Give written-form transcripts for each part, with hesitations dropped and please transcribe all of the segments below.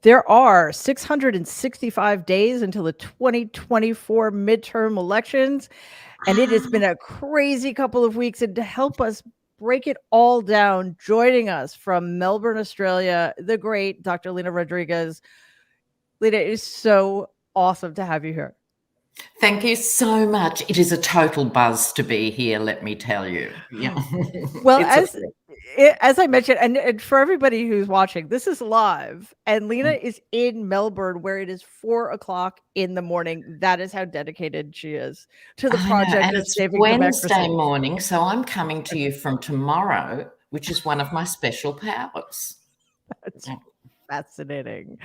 There are 665 days until the 2024 midterm elections, and it has been Ah, a crazy couple of weeks. And to help us break it all down, joining us from Melbourne, Australia, the great Dr. Lena Rodriguez. Lena, it is so awesome to have you here. thank you so much. It is a total buzz to be here, let me tell you. Yeah. Well, It's a as I mentioned, and for everybody who's watching, this is live, and Lena is in Melbourne, where it is 4 o'clock in the morning. That is how dedicated she is to the I know, project and of it's saving Wednesday democracy. morning, so I'm coming to you from tomorrow, which is one of my special powers. That's fascinating.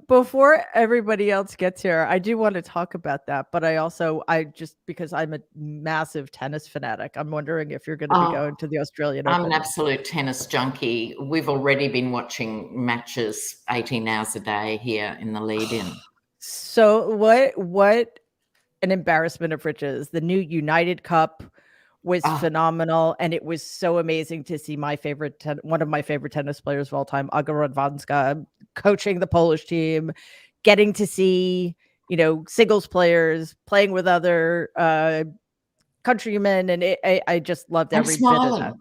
Before everybody else gets here, I do want to talk about that, but I just because I'm a massive tennis fanatic, I'm wondering if you're going to be Oh, going to the Australian I'm an Open. absolute tennis junkie. We've already been watching matches 18 hours a day here in the lead-in. So what an embarrassment of riches. The new United Cup was Oh, phenomenal, and it was so amazing to see one of my favorite tennis players of all time, Aga Radwanska, coaching the Polish team, getting to see, singles players playing with other countrymen, and I just loved and every bit of that. smiling.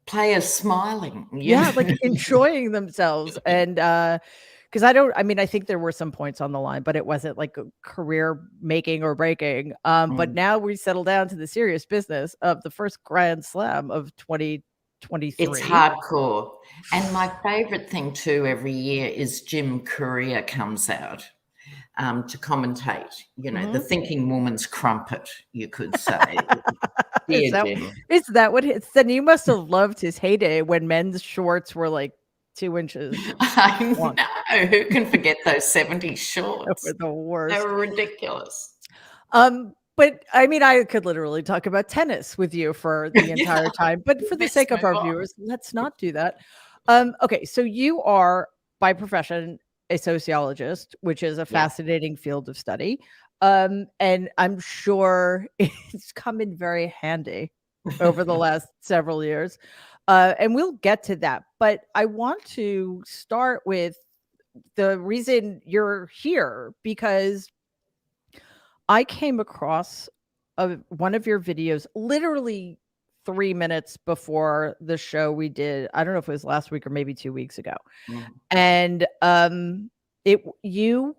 Players smiling, you Yeah, like know. enjoying themselves. And because I think there were some points on the line, but it wasn't like a career making or breaking. But Mm. now we settle down to the serious business of the first Grand Slam of It's 2023. hardcore. And my favourite thing too every year is Jim Courier comes out to commentate, the Mhm. thinking woman's crumpet, you could say. Is Dear that Jim. is that what his then you must have loved his heyday when men's shorts were like 2 inches I long. know. Who can forget those 70s They were shorts? the They worst. were ridiculous. But I could literally talk about tennis with you for the entire time, but for the Let's sake of move our on. viewers, let's not do that. Okay, so you are by profession a sociologist, which is a Yeah. fascinating field of study. And I'm sure it's come in very handy over the last several years. And we'll get to that, but I want to start with the reason you're here because I came across one of your videos literally 3 minutes before the show we did. I don't know if it was last week or maybe 2 weeks ago. Mm. And, it you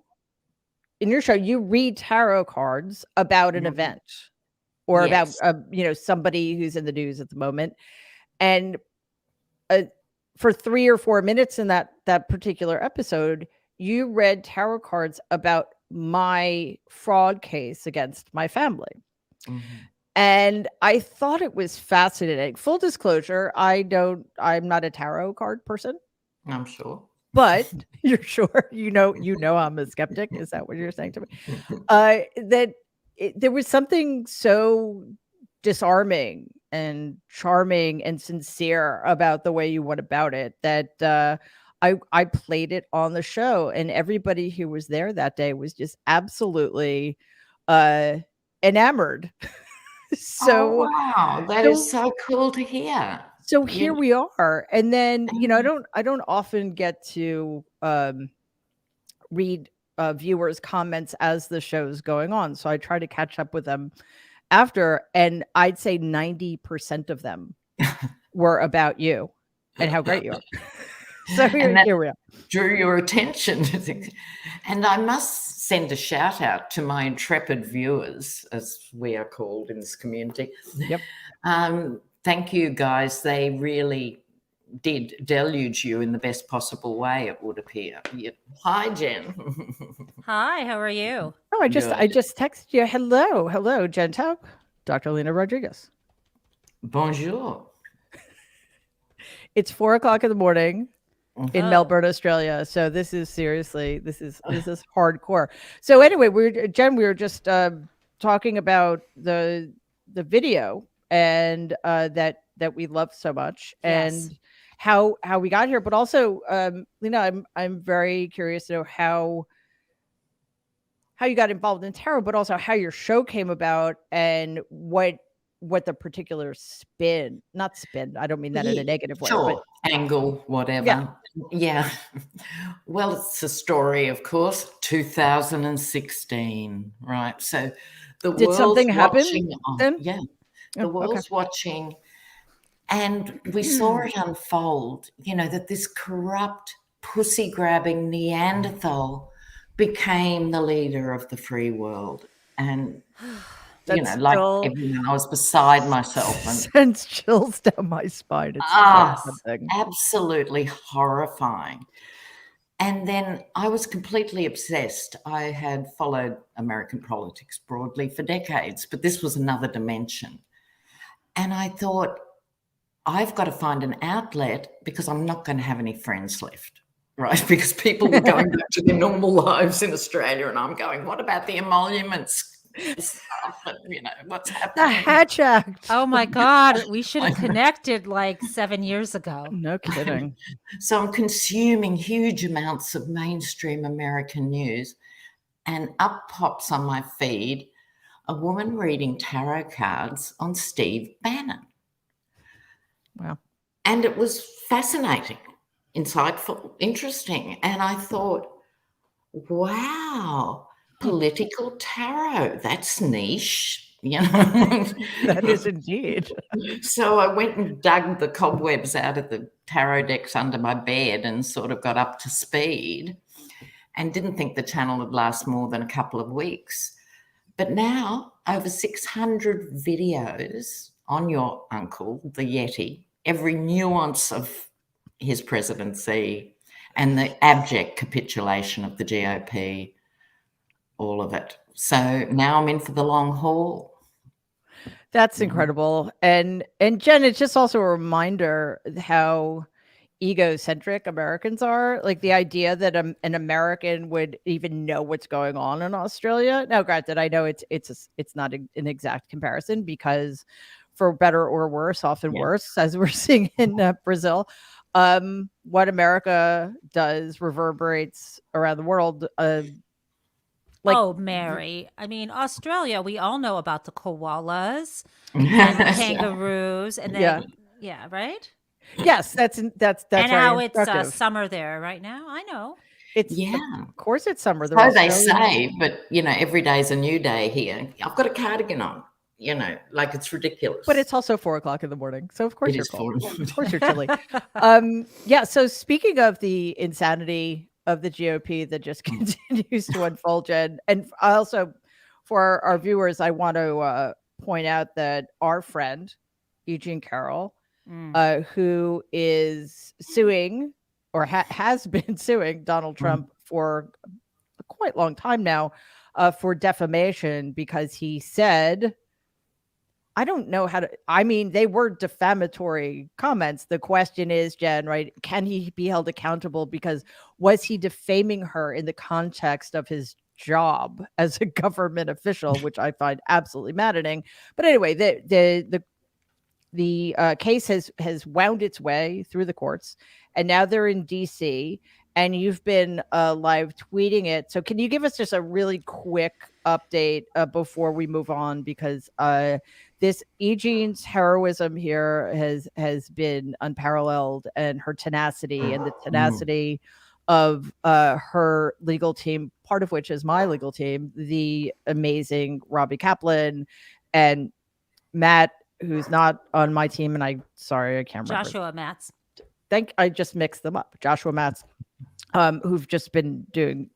in your show, you read tarot cards about an Mhm. event or about, Yes. somebody who's in the news at the moment. And, uh, for 3 or 4 minutes in that particular episode, you read tarot cards about my fraud case against my family. Mhm. And I thought it was fascinating. Full disclosure, I'm not a tarot card person, I'm sure. but you're sure I'm a skeptic. Is that what you're saying to me? That there was something so disarming and charming and sincere about the way you went about it that I played it on the show, and everybody who was there that day was just absolutely uh enamored. Oh, so wow. That is so so cool to hear. so You here we are. And then, Mhm. I don't often get to read viewers' comments as the show's going on. So I try to catch up with them after, and I'd say 90% of them were about you and how great you are. So And that here we are. drew your attention to things. And I must send a shout out to my intrepid viewers, as we are called in this community. Yep. Thank you, guys. They really did deluge you in the best possible way, it would appear. Hi, Jen. Hi, how are you? Oh, I Good. just texted you. Hello, Jen Taub, Dr. Lena Rodriguez. Bonjour. It's 4 o'clock in the morning in Oh, Melbourne, Australia. So this is seriously, this is hardcore. So anyway, we were just talking about the video and that we love so much yes. and how we got here, but also Lena, I'm very curious to know how you got involved in tarot, but also how your show came about and what the particular spin, not spin, I don't mean that in a Yeah, negative way, but sure. Angle, yeah, whatever. Yeah. Well, it's a story, of course, 2016, right? So the Did world's something happen watching on, then? yeah, the Oh, okay. world's watching, and we saw it unfold, that this corrupt, pussy-grabbing Neanderthal became the leader of the free world. And, That's like still everyone, I was beside myself and sends chills down my spine. It's quite Yes. something. absolutely horrifying. And then I was completely obsessed. I had followed American politics broadly for decades, but this was another dimension. And I thought, I've got to find an outlet because I'm not going to have any friends left, right? Because people were going back to their normal lives in Australia, and I'm going, what about the emoluments stuff? And, what's The happening? Hatch Act. Oh my God. We should have I know. connected like 7 years ago. No kidding. So I'm consuming huge amounts of mainstream American news, and up pops on my feed a woman reading tarot cards on Steve Bannon. Wow. And it was fascinating, insightful, interesting. And I thought, wow, political tarot, that's niche. That is indeed. So I went and dug the cobwebs out of the tarot decks under my bed and sort of got up to speed, and didn't think the channel would last more than a couple of weeks. But now, over 600 videos on your uncle, the Yeti, every nuance of his presidency and the abject capitulation of the GOP, all of it. So now I'm in for the long haul. That's incredible. And Jen, it's just also a reminder how egocentric Americans are. Like the idea that an American would even know what's going on in Australia. Now, granted, I know it's not an exact comparison because, for better or worse, often Yeah. worse, as we're seeing in Brazil, what America does reverberates around the world. Like, Oh, Mary. I mean, Australia, we all know about the koalas and the kangaroos and yeah, then, yeah, right? yes, that's And very how it's instructive. summer there right now. I know. It's Yeah. of course it's summer. They're So they Australian. say, but every day's a new day here. I've got a cardigan on, like it's ridiculous. But it's also 4:00 in the morning, so of course It you're is cold. for Of course you're chilly. Yeah. So speaking of the insanity of the GOP that just continues to unfold, Jen, and I also, for our viewers, I want to point out that our friend Eugene Carroll, who is suing or has been suing Donald Trump for a quite long time now for defamation because he said, I don't know how to, I mean, they were defamatory comments. The question is, Jen, right? Can he be held accountable? Because was he defaming her in the context of his job as a government official, which I find absolutely maddening. But anyway, the case has wound its way through the courts, and now they're in DC. And you've been live tweeting it. So can you give us just a really quick update before we move on? Because this Eugene's heroism here has been unparalleled, and her tenacity and the tenacity of her legal team, part of which is my legal team, the amazing Robbie Kaplan and Matt, who's not on my team, and I can't remember. Joshua Matz. I just mixed them up. Joshua Matz, who've just been doing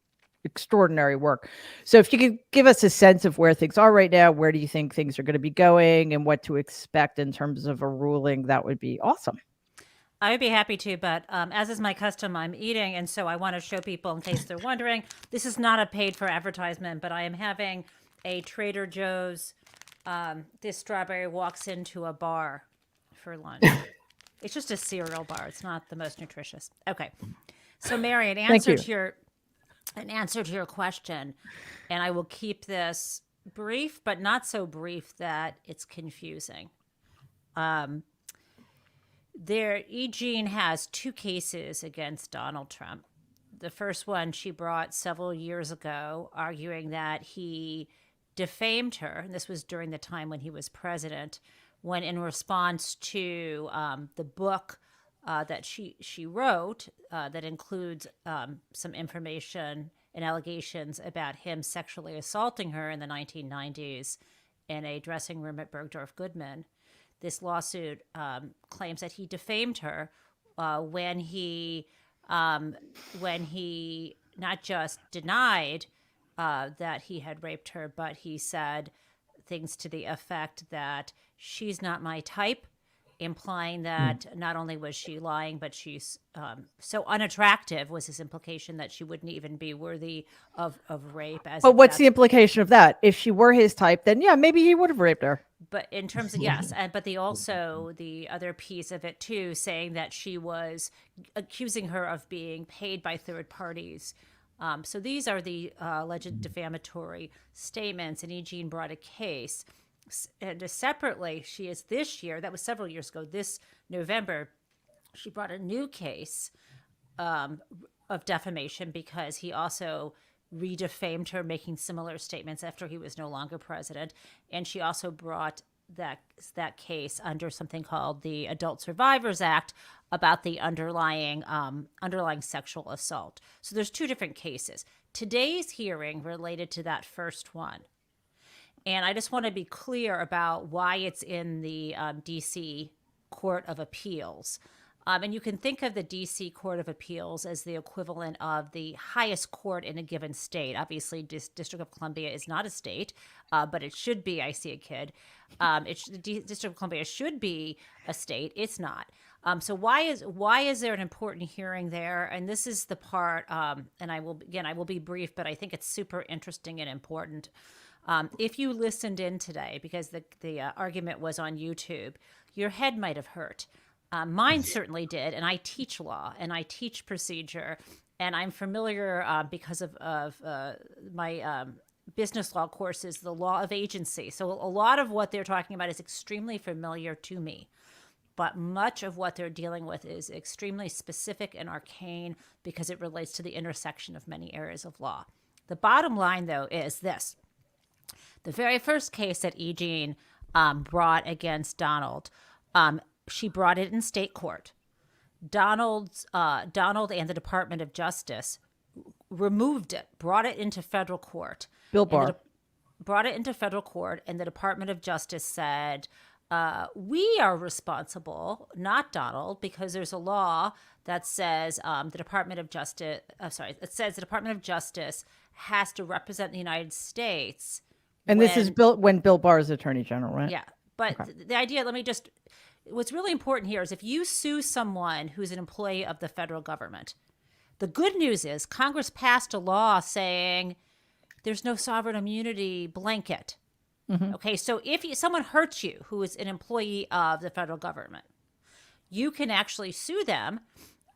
extraordinary work. So if you could give us a sense of where things are right now, where do you think things are going to be going, and what to expect in terms of a ruling, that would be awesome. I would be happy to, but as is my custom, I'm eating, and so I want to show people, in case they're wondering, this is not a paid for advertisement, but I am having a Trader Joe's. This strawberry walks into a bar for lunch. It's just a cereal bar. It's not the most nutritious. Okay. So Mary, an answer to your question, and I will keep this brief, but not so brief that it's confusing. Eugene has two cases against Donald Trump. The first one she brought several years ago, arguing that he defamed her, and this was during the time when he was president, when in response to the book that she wrote that includes some information and allegations about him sexually assaulting her in the 1990s in a dressing room at Bergdorf Goodman. This lawsuit claims that he defamed her when he not just denied that he had raped her, but he said things to the effect that she's not my type, implying that not only was she lying, but she's so unattractive was his implication that she wouldn't even be worthy of rape. But what's the implication of that? If she were his type, then yeah, maybe he would have raped her. But in terms of yes, but the other piece of it too, saying that she was accusing her of being paid by third parties. So these are the alleged defamatory statements, and E. Jean brought a case. And separately, she is this year, that was several years ago, this November, she brought a new case of defamation because he also redefamed her, making similar statements after he was no longer president. And she also brought that case under something called the Adult Survivors Act about the underlying sexual assault. So there's two different cases. Today's hearing related to that first one. And I just want to be clear about why it's in the D.C. Court of Appeals. And you can think of the D.C. Court of Appeals as the equivalent of the highest court in a given state. Obviously, District of Columbia is not a state, but it should be. I see a kid. The District of Columbia should be a state. It's not. So why is there an important hearing there? And this is the part. And I will be brief, but I think it's super interesting and important. If you listened in today, because the argument was on YouTube, your head might have hurt. Mine certainly did, and I teach law, and I teach procedure, and I'm familiar because of my business law courses, the law of agency. So a lot of what they're talking about is extremely familiar to me, but much of what they're dealing with is extremely specific and arcane because it relates to the intersection of many areas of law. The bottom line, though, is this. The very first case that E. Jean brought against Donald, she brought it in state court. Donald and the Department of Justice removed it, brought it into federal court. Bill Barr brought it into federal court, and the Department of Justice said, we are responsible, not Donald, because there's a law that says the Department of Justice, it says the Department of Justice has to represent the United States. And this is when Bill Barr is Attorney General, right? Yeah. But okay. The idea, what's really important here is if you sue someone who's an employee of the federal government, the good news is Congress passed a law saying there's no sovereign immunity blanket. Mm-hmm. Okay, so if someone hurts you who is an employee of the federal government, you can actually sue them,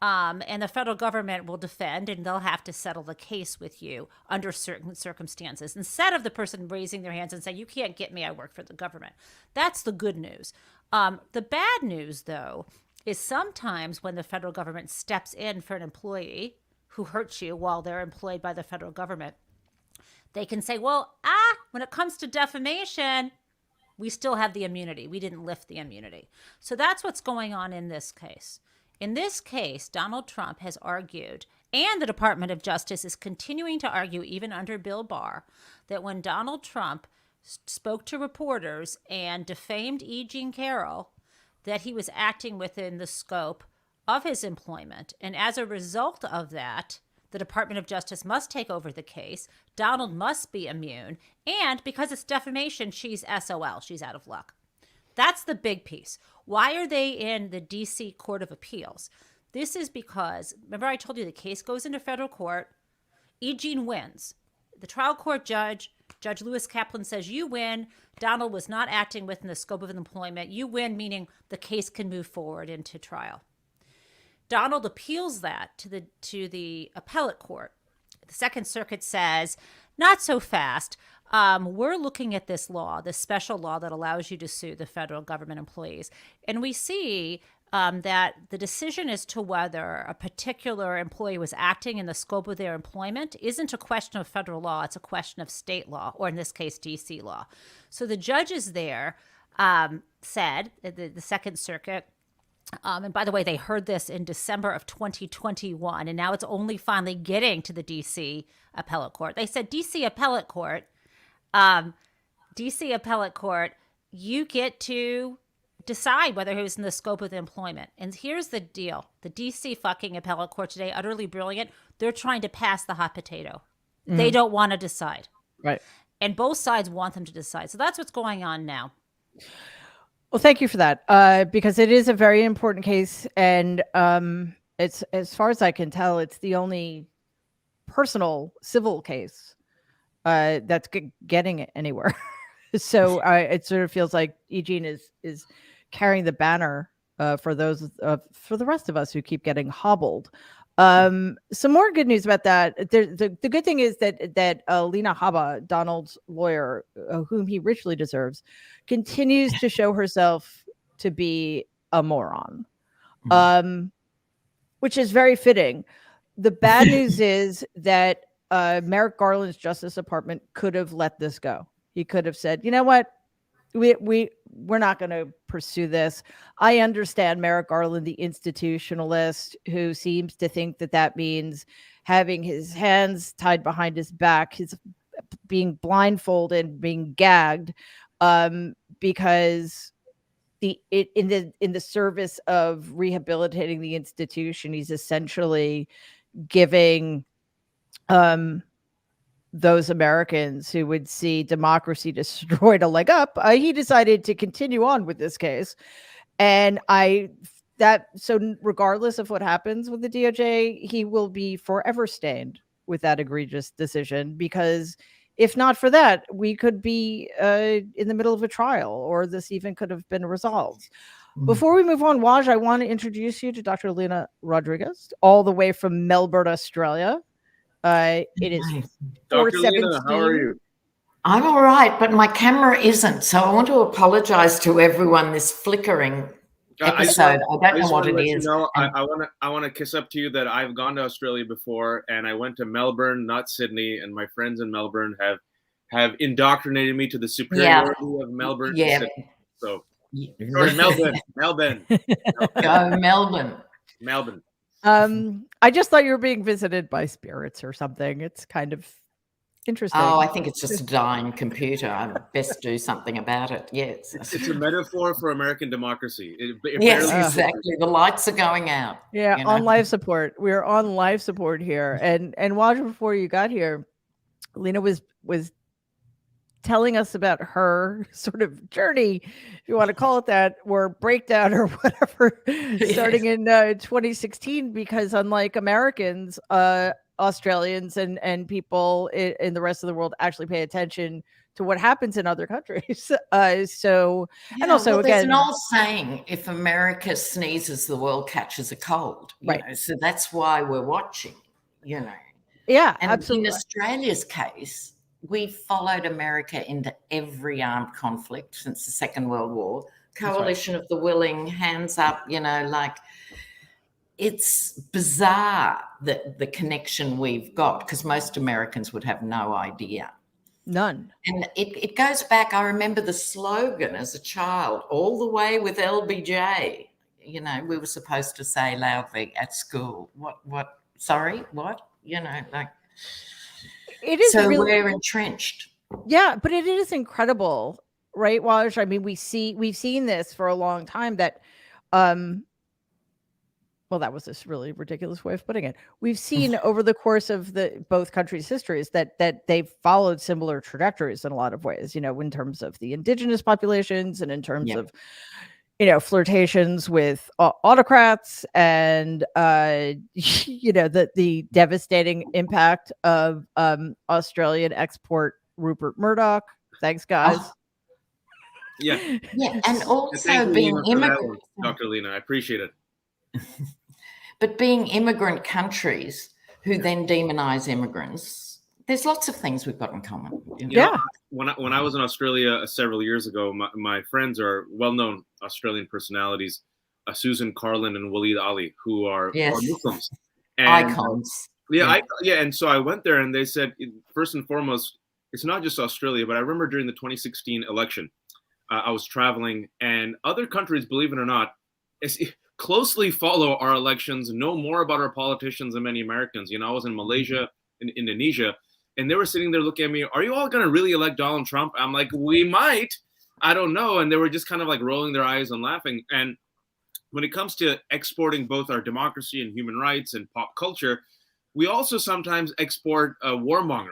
and the federal government will defend, and they'll have to settle the case with you under certain circumstances, instead of the person raising their hands and saying, you can't get me, I work for the government. That's the good news. The bad news, though, is sometimes when the federal government steps in for an employee who hurts you while they're employed by the federal government, they can say, well, when it comes to defamation, we still have the immunity. We didn't lift the immunity. So that's what's going on in this case. In this case, Donald Trump has argued, and the Department of Justice is continuing to argue, even under Bill Barr, that when Donald Trump spoke to reporters and defamed E. Jean Carroll, that he was acting within the scope of his employment. And as a result of that, the Department of Justice must take over the case. Donald must be immune. And because it's defamation, she's SOL. She's out of luck. That's the big piece. Why are they in the D.C. Court of Appeals? This is because, remember I told you the case goes into federal court. E. Jean wins. The trial court Judge Lewis Kaplan says, you win. Donald was not acting within the scope of employment. You win, meaning the case can move forward into trial. Donald appeals that to the appellate court. The Second Circuit says, not so fast. We're looking at this law, this special law that allows you to sue the federal government employees. And we see that the decision as to whether a particular employee was acting in the scope of their employment isn't a question of federal law. It's a question of state law, or in this case, D.C. law. So the judges there said, the Second Circuit And by the way, they heard this in December of 2021, and now it's only finally getting to the DC appellate court. They said, DC appellate court, DC appellate court, you get to decide whether he was in the scope of the employment. And here's the deal. The DC fucking appellate court today, utterly brilliant. They're trying to pass the hot potato. They don't want to decide. Right. And both sides want them to decide. So that's what's going on now. Well, thank you for that, because it is a very important case, and it's, as far as I can tell, it's the only personal civil case that's getting anywhere. So it sort of feels like Eugene is carrying the banner for those for the rest of us who keep getting hobbled. Some more good news about that. The good thing is that Lena Haba, Donald's lawyer, whom he richly deserves, continues to show herself to be a moron, which is very fitting. The bad news is that Merrick Garland's Justice Department could have let this go. He could have said, you know what? We're not going to pursue this. I understand Merrick Garland, the institutionalist, who seems to think that means having his hands tied behind his back, his being blindfolded, being gagged, because in the service of rehabilitating the institution, he's essentially giving those Americans who would see democracy destroyed a leg up. He decided to continue on with this case. And so regardless of what happens with the DOJ, he will be forever stained with that egregious decision, because if not for that, we could be in the middle of a trial, or this even could have been resolved. Before we move on, Waj, I want to introduce you to Dr. Lena Rodriguez, all the way from Melbourne, Australia. It is Dr. Lena, how are you? I'm all right, but my camera isn't. So I want to apologize to everyone. This flickering episode, I don't know what it is. I want to kiss up to you that I've gone to Australia before, and I went to Melbourne, not Sydney, and my friends in Melbourne have indoctrinated me to the superiority of Melbourne. Yeah. So, sorry, Melbourne. Go Melbourne. I just thought you were being visited by spirits or something. It's kind of interesting. Oh, I think it's just a dying computer. I best do something about it. Yes. It's a metaphor for American democracy. Yes, exactly. The lights are going out. Yeah, on life support. We're on life support here. And Waj, before you got here, Lena was telling us about her sort of journey, if you want to call it that, or breakdown or whatever, starting in 2016, because unlike Americans, Australians and people in the rest of the world actually pay attention to what happens in other countries. And also, there's an old saying, if America sneezes, the world catches a cold. Right. So that's why we're watching, Yeah, And absolutely. in Australia's case, we followed America into every armed conflict since the Second World War. Coalition of the willing, hands up, it's bizarre that the connection we've got, because most Americans would have no idea. None. And it goes back, I remember the slogan as a child, all the way with LBJ. We were supposed to say loudly at school, sorry, what? It is so really, we're entrenched. Yeah, but it is incredible, right, Waj? I mean, we've seen this for a long time that, well, that was this really ridiculous way of putting it. We've seen over the course of both countries' histories that they've followed similar trajectories in a lot of ways, in terms of the indigenous populations and in terms of, flirtations with autocrats and, the devastating impact of Australian export Rupert Murdoch. Thanks, guys. Yeah. And also being immigrants. Dr. Lena, I appreciate it. But being immigrant countries who then demonize immigrants, there's lots of things we've got in common. When I was in Australia several years ago, my friends are well-known Australian personalities, Susan Carlin and Wajahat Ali, who are Muslims. And, icons. And so I went there, and they said, first and foremost, it's not just Australia, but I remember during the 2016 election, I was traveling, and other countries, believe it or not, closely follow our elections, know more about our politicians than many Americans. I was in Malaysia, in Indonesia, and they were sitting there looking at me, are you all going to really elect Donald Trump? I'm like, we might. I don't know. And they were just kind of like rolling their eyes and laughing. And when it comes to exporting both our democracy and human rights and pop culture, we also sometimes export warmongering.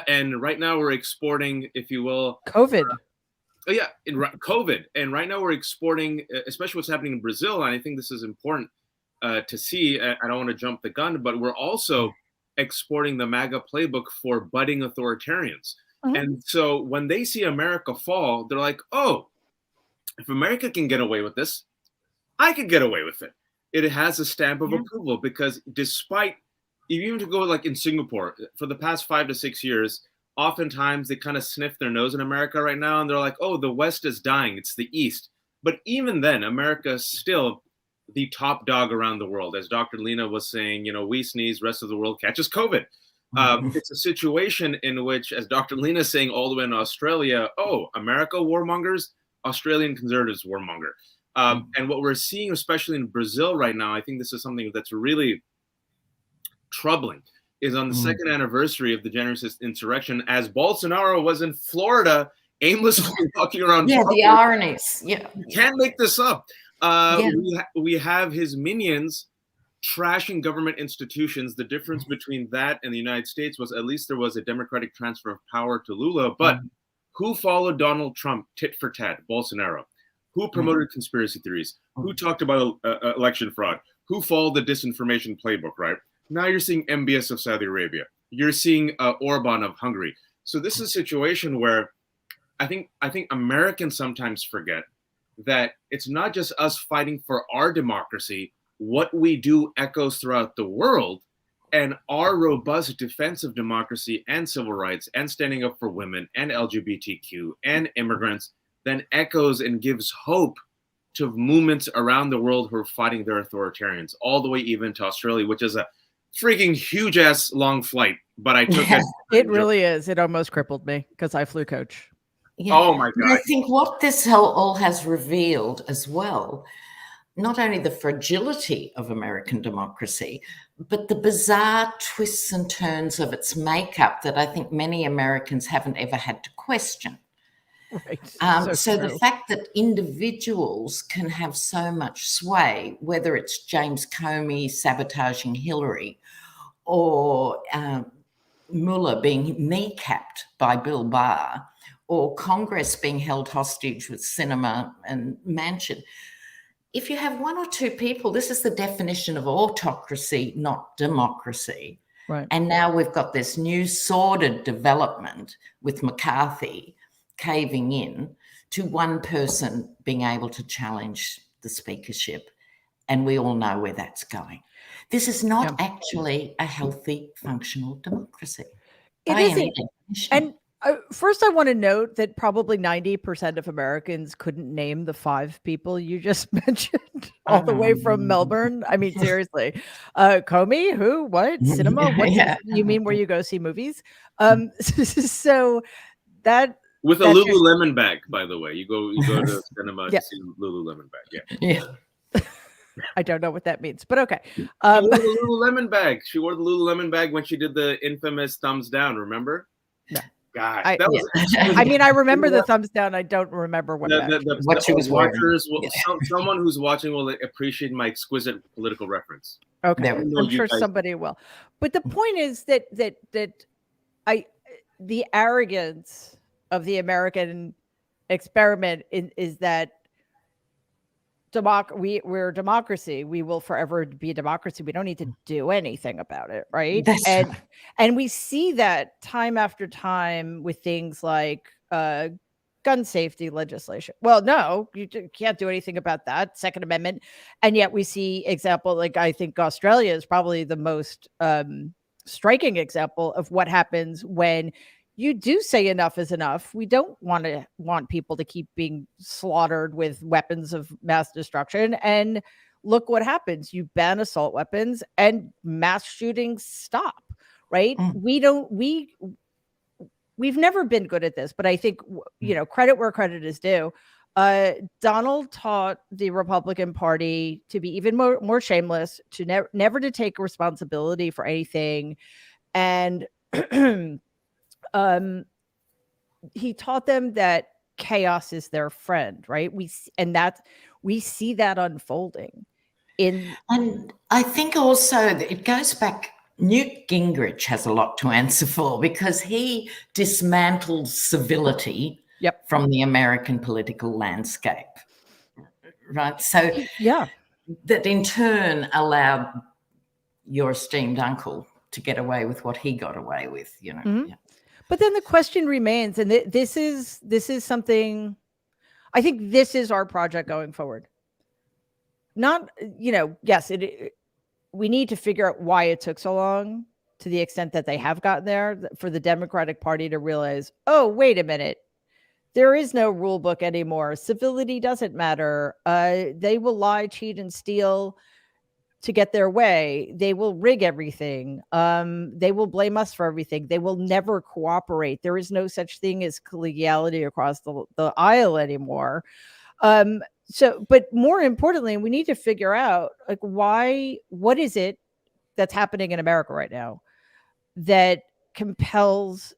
And right now we're exporting, if you will, COVID. COVID. And right now we're exporting, especially what's happening in Brazil. And I think this is important to see. I don't want to jump the gun, but we're also exporting the MAGA playbook for budding authoritarians. Mm-hmm. And so when they see America fall, they're like, oh, if America can get away with this, I could get away with it. It has a stamp of approval, because despite, even to go like in Singapore, for the past 5 to 6 years, oftentimes they kind of sniff their nose in America right now, and they're like, oh, the West is dying, it's the East. But even then, America is still the top dog around the world. As Dr. Lena was saying, we sneeze, rest of the world catches COVID. It's a situation in which, as Dr. Lena is saying all the way in Australia, oh, America warmongers, Australian conservatives warmonger. And what we're seeing, especially in Brazil right now, I think this is something that's really troubling, is on the second anniversary of the January 6th insurrection, as Bolsonaro was in Florida aimlessly walking around. Yeah, the ironies. Yeah. You can't make this up. We have his minions trashing government institutions. The difference between that and the United States was at least there was a democratic transfer of power to Lula. But who followed Donald Trump tit for tat? Bolsonaro. Who promoted conspiracy theories? Who talked about election fraud? Who followed the disinformation playbook, right? Now you're seeing MBS of Saudi Arabia. You're seeing Orban of Hungary. So this is a situation where I think Americans sometimes forget that it's not just us fighting for our democracy. What we do echoes throughout the world, and our robust defense of democracy and civil rights and standing up for women and LGBTQ and immigrants then echoes and gives hope to movements around the world who are fighting their authoritarians, all the way even to Australia, which is a freaking huge ass long flight. But I took it. It really is. It almost crippled me because I flew coach. Yeah. Oh my God. I think what this all has revealed as well, not only the fragility of American democracy, but the bizarre twists and turns of its makeup that I think many Americans haven't ever had to question. Right. So the fact that individuals can have so much sway, whether it's James Comey sabotaging Hillary or Mueller being kneecapped by Bill Barr, or Congress being held hostage with Sinema and Manchin. If you have one or two people, this is the definition of autocracy, not democracy. Right. And now we've got this new sordid development with McCarthy caving in to one person being able to challenge the speakership. And we all know where that's going. This is not actually a healthy, functional democracy. It isn't. And first, I want to note that probably 90% of Americans couldn't name the 5 people you just mentioned, all the way from Melbourne. I mean, seriously. Comey? Who? What? Cinema? What? You mean where you go see movies? So that... With a Lululemon bag, by the way. You go to cinema to see Lululemon bag. Yeah. I don't know what that means, but okay. She wore the Lululemon bag. She wore the Lululemon bag when she did the infamous thumbs down, remember? No. God. I mean, I remember the thumbs down. I don't remember what she was wearing. Someone who's watching will appreciate my exquisite political reference. Okay. I'm sure somebody will. But the point is that the arrogance of the American experiment is that we're a democracy. We will forever be a democracy. We don't need to do anything about it, right? And we see that time after time with things like gun safety legislation. Well, no, you can't do anything about that. Second Amendment. And yet we see example, like I think Australia is probably the most striking example of what happens when you do say enough is enough. We don't want people to keep being slaughtered with weapons of mass destruction. And look what happens. You ban assault weapons and mass shootings stop, right? We've never been good at this, but I think, credit where credit is due. Donald taught the Republican Party to be even more shameless, to never to take responsibility for anything, and he taught them that chaos is their friend, right? We see that unfolding in. And I think also that it goes back. Newt Gingrich has a lot to answer for because he dismantled civility Yep. from the American political landscape, right? So Yeah. that in turn allowed your esteemed uncle to get away with what he got away with, you know. Mhm. Yeah. But then the question remains, and this is something, I think this is our project going forward. Not, yes, we need to figure out why it took so long, to the extent that they have gotten there, for the Democratic Party to realize, oh, wait a minute, there is no rule book anymore. Civility doesn't matter. They will lie, cheat, and steal to get their way. They will rig everything. They will blame us for everything. They will never cooperate. There is no such thing as collegiality across the aisle anymore. So, but more importantly, we need to figure out, like, what is it that's happening in America right now that compels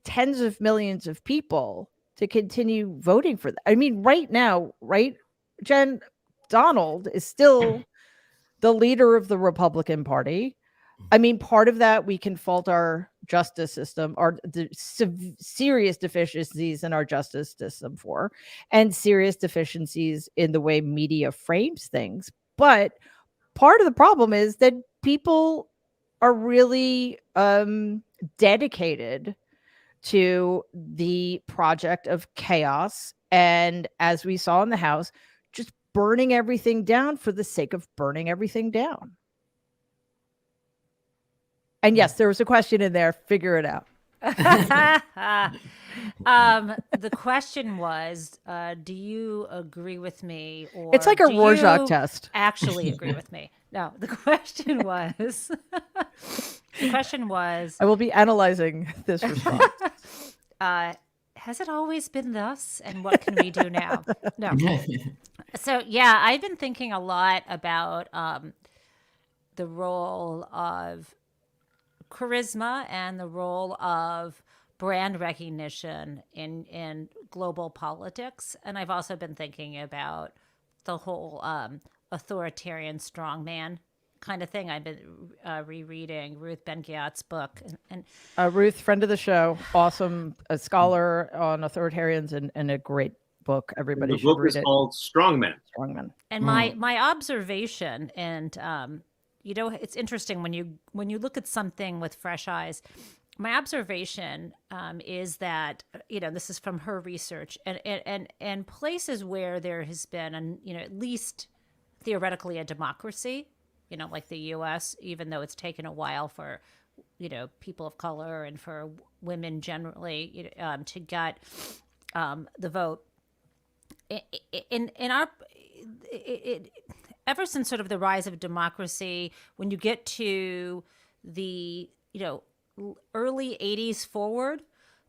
tens of millions of people to continue voting for that? I mean, right now, right, Jen, Donald is still the leader of the Republican Party. I mean, part of that we can fault our justice system, or the serious deficiencies in our justice system for, and serious deficiencies in the way media frames things. But part of the problem is that people are really dedicated to the project of chaos. And as we saw in the House, just burning everything down for the sake of burning everything down. And yes, there was a question in there. Figure it out. The question was, do you agree with me, or It's like a do Rorschach you test. actually agree with me? No, the question was, I will be analyzing this response. has it always been thus, and what can we do now? No. So yeah, I've been thinking a lot about the role of charisma and the role of brand recognition in global politics. And I've also been thinking about the whole authoritarian strongman kind of thing. I've been rereading Ruth Ben-Ghiat's book. And Ruth, friend of the show, awesome, a scholar on authoritarians, and a great book. Everybody should read it. The book is called Strongman. And my observation, and it's interesting when you look at something with fresh eyes. My observation is that this is from her research, and places where there has been at least theoretically a democracy, like the U.S., even though it's taken a while for people of color and for women generally to get the vote. Ever since sort of the rise of democracy, when you get to the early 80s forward,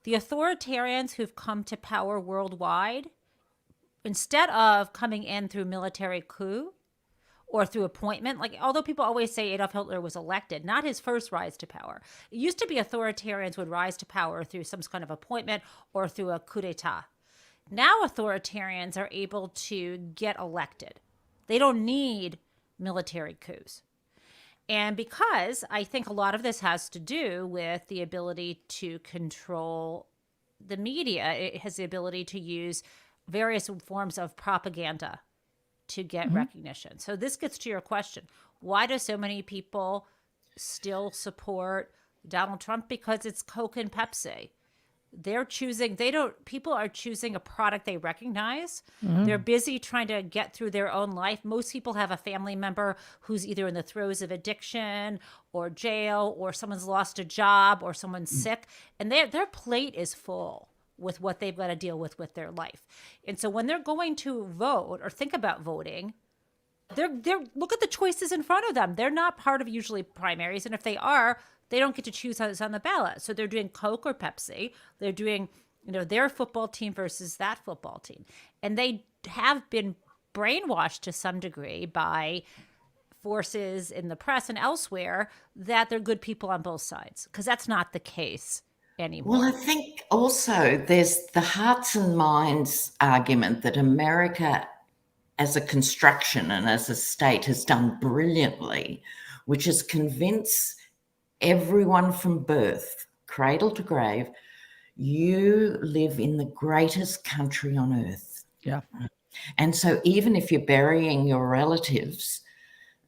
the authoritarians who've come to power worldwide, instead of coming in through military coup or through appointment, like, although people always say Adolf Hitler was elected, not his first rise to power. It used to be authoritarians would rise to power through some kind of appointment or through a coup d'etat. Now authoritarians are able to get elected. They don't need military coups. And because I think a lot of this has to do with the ability to control the media, it has the ability to use various forms of propaganda to get recognition. So this gets to your question. Why do so many people still support Donald Trump? Because it's Coke and Pepsi. People are choosing a product they recognize. They're busy trying to get through their own life. Most people have a family member who's either in the throes of addiction or jail, or someone's lost a job, or someone's sick, and their plate is full with what they've got to deal with their life. And so when they're going to vote or think about voting, they're look at the choices in front of them. They're not part of usually primaries, and if they are, they don't get to choose who's on the ballot. So they're doing Coke or Pepsi. They're doing their football team versus that football team. And they have been brainwashed to some degree by forces in the press and elsewhere that they're good people on both sides, because that's not the case anymore. Well, I think also there's the hearts and minds argument that America as a construction and as a state has done brilliantly, which is convince everyone from birth, cradle to grave, you live in the greatest country on earth. Yeah. And so even if you're burying your relatives,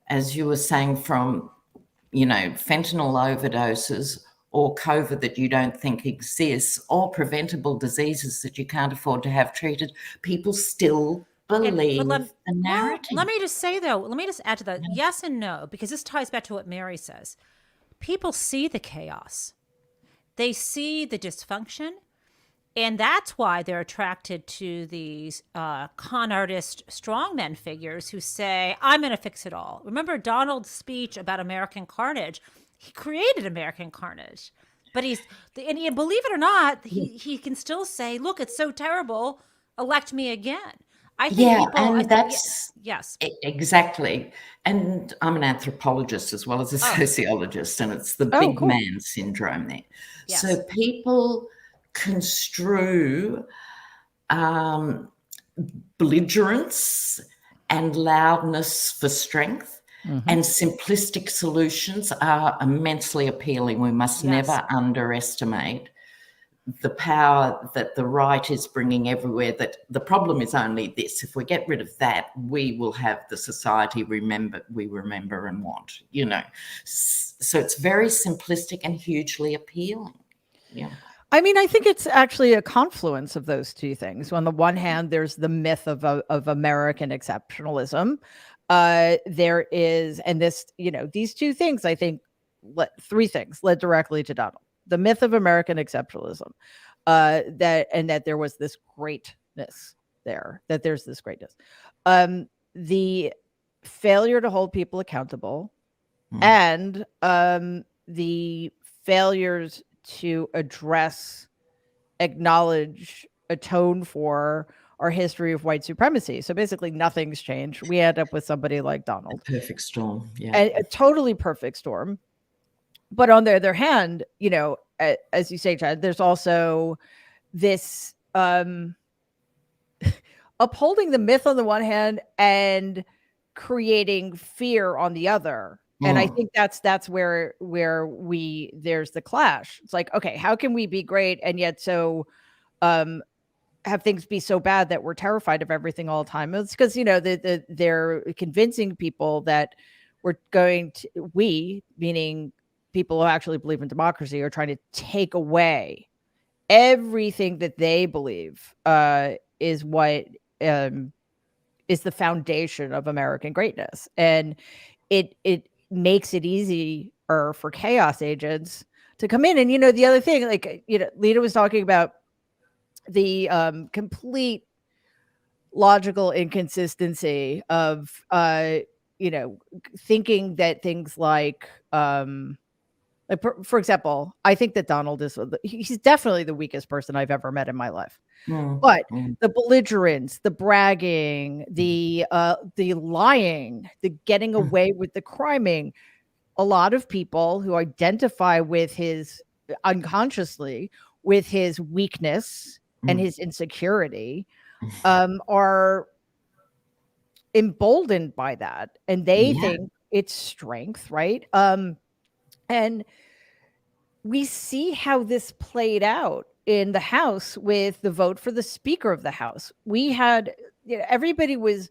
as you were saying, from, fentanyl overdoses or COVID that you don't think exists, or preventable diseases that you can't afford to have treated, people still believe the narrative. Let me just say, though, let me just add to that. Yes and no, because this ties back to what Mary says. People see the chaos. They see the dysfunction. And that's why they're attracted to these con artist strongmen figures who say, I'm going to fix it all. Remember Donald's speech about American carnage? He created American carnage. But and believe it or not, he can still say, look, it's so terrible. Elect me again. I think yes. Exactly. And I'm an anthropologist as well as a sociologist, and it's the big man syndrome there. Yes. So people construe belligerence and loudness for strength, and simplistic solutions are immensely appealing. We must never underestimate the power that the right is bringing everywhere. That the problem is only this: if we get rid of that, we will have the society we remember and want. So it's very simplistic and hugely appealing. Yeah. I mean, I think it's actually a confluence of those two things. On the one hand, there's the myth of American exceptionalism. There is, and this, these two things, I think, three things led directly to Donald. The myth of American exceptionalism, that there was this greatness there, that there's this greatness. The failure to hold people accountable, and the failures to address, acknowledge, atone for our history of white supremacy. So basically nothing's changed. We end up with somebody like Donald. A perfect storm. Yeah. A totally perfect storm. But on the other hand, as you say, Chad, there's also this upholding the myth on the one hand and creating fear on the other. And I think that's where there's the clash. It's like, okay, how can we be great and yet so have things be so bad that we're terrified of everything all the time? It's because they're convincing people that we, meaning people who actually believe in democracy, are trying to take away everything that they believe is what is the foundation of American greatness, and it makes it easier for chaos agents to come in. And the other thing, like Lena was talking about the complete logical inconsistency of thinking that things like for example, I think that Donald he's definitely the weakest person I've ever met in my life. But the belligerence, the bragging, the lying, the getting away with the criming, a lot of people who identify with his unconsciously with his weakness and his insecurity are emboldened by that, and they think it's strength, right? And we see how this played out in the House with the vote for the Speaker of the House. We had, everybody was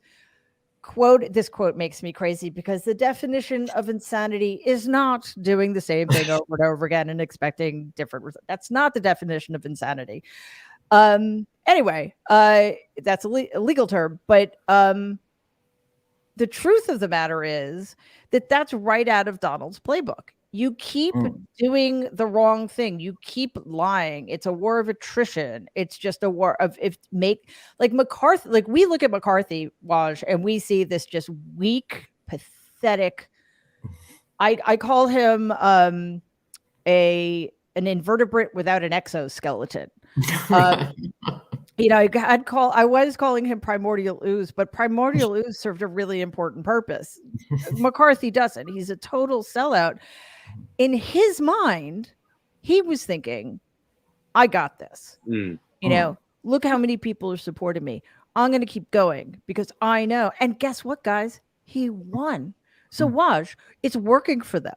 this quote makes me crazy, because the definition of insanity is not doing the same thing over and over again and expecting different results. That's not the definition of insanity. Anyway, that's a legal term, but the truth of the matter is that that's right out of Donald's playbook. You keep doing the wrong thing. You keep lying. It's a war of attrition. It's just a war of McCarthy. Like, we look at McCarthy, Waj, and we see this just weak, pathetic. I call him a an invertebrate without an exoskeleton. You know, I was calling him Primordial Ooze, but Primordial Ooze served a really important purpose. McCarthy doesn't. He's a total sellout. In his mind, he was thinking, I got this. You know, look how many people are supporting me. I'm going to keep going because I know. And guess what, guys? He won. So Waj, it's working for them.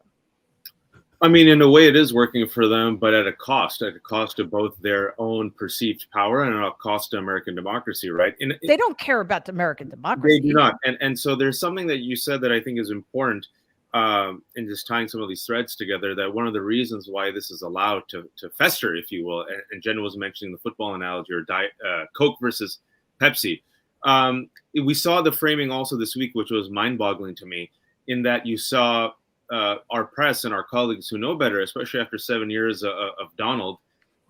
I mean, in a way, it is working for them, but at a cost of both their own perceived power and at a cost to American democracy, right? They don't care about American democracy. They do not. And so there's something that you said that I think is important in just tying some of these threads together, that one of the reasons why this is allowed to fester, if you will, and Jen was mentioning the football analogy or Coke versus Pepsi. We saw the framing also this week, which was mind-boggling to me, in that you saw our press and our colleagues who know better, especially after 7 years of Donald,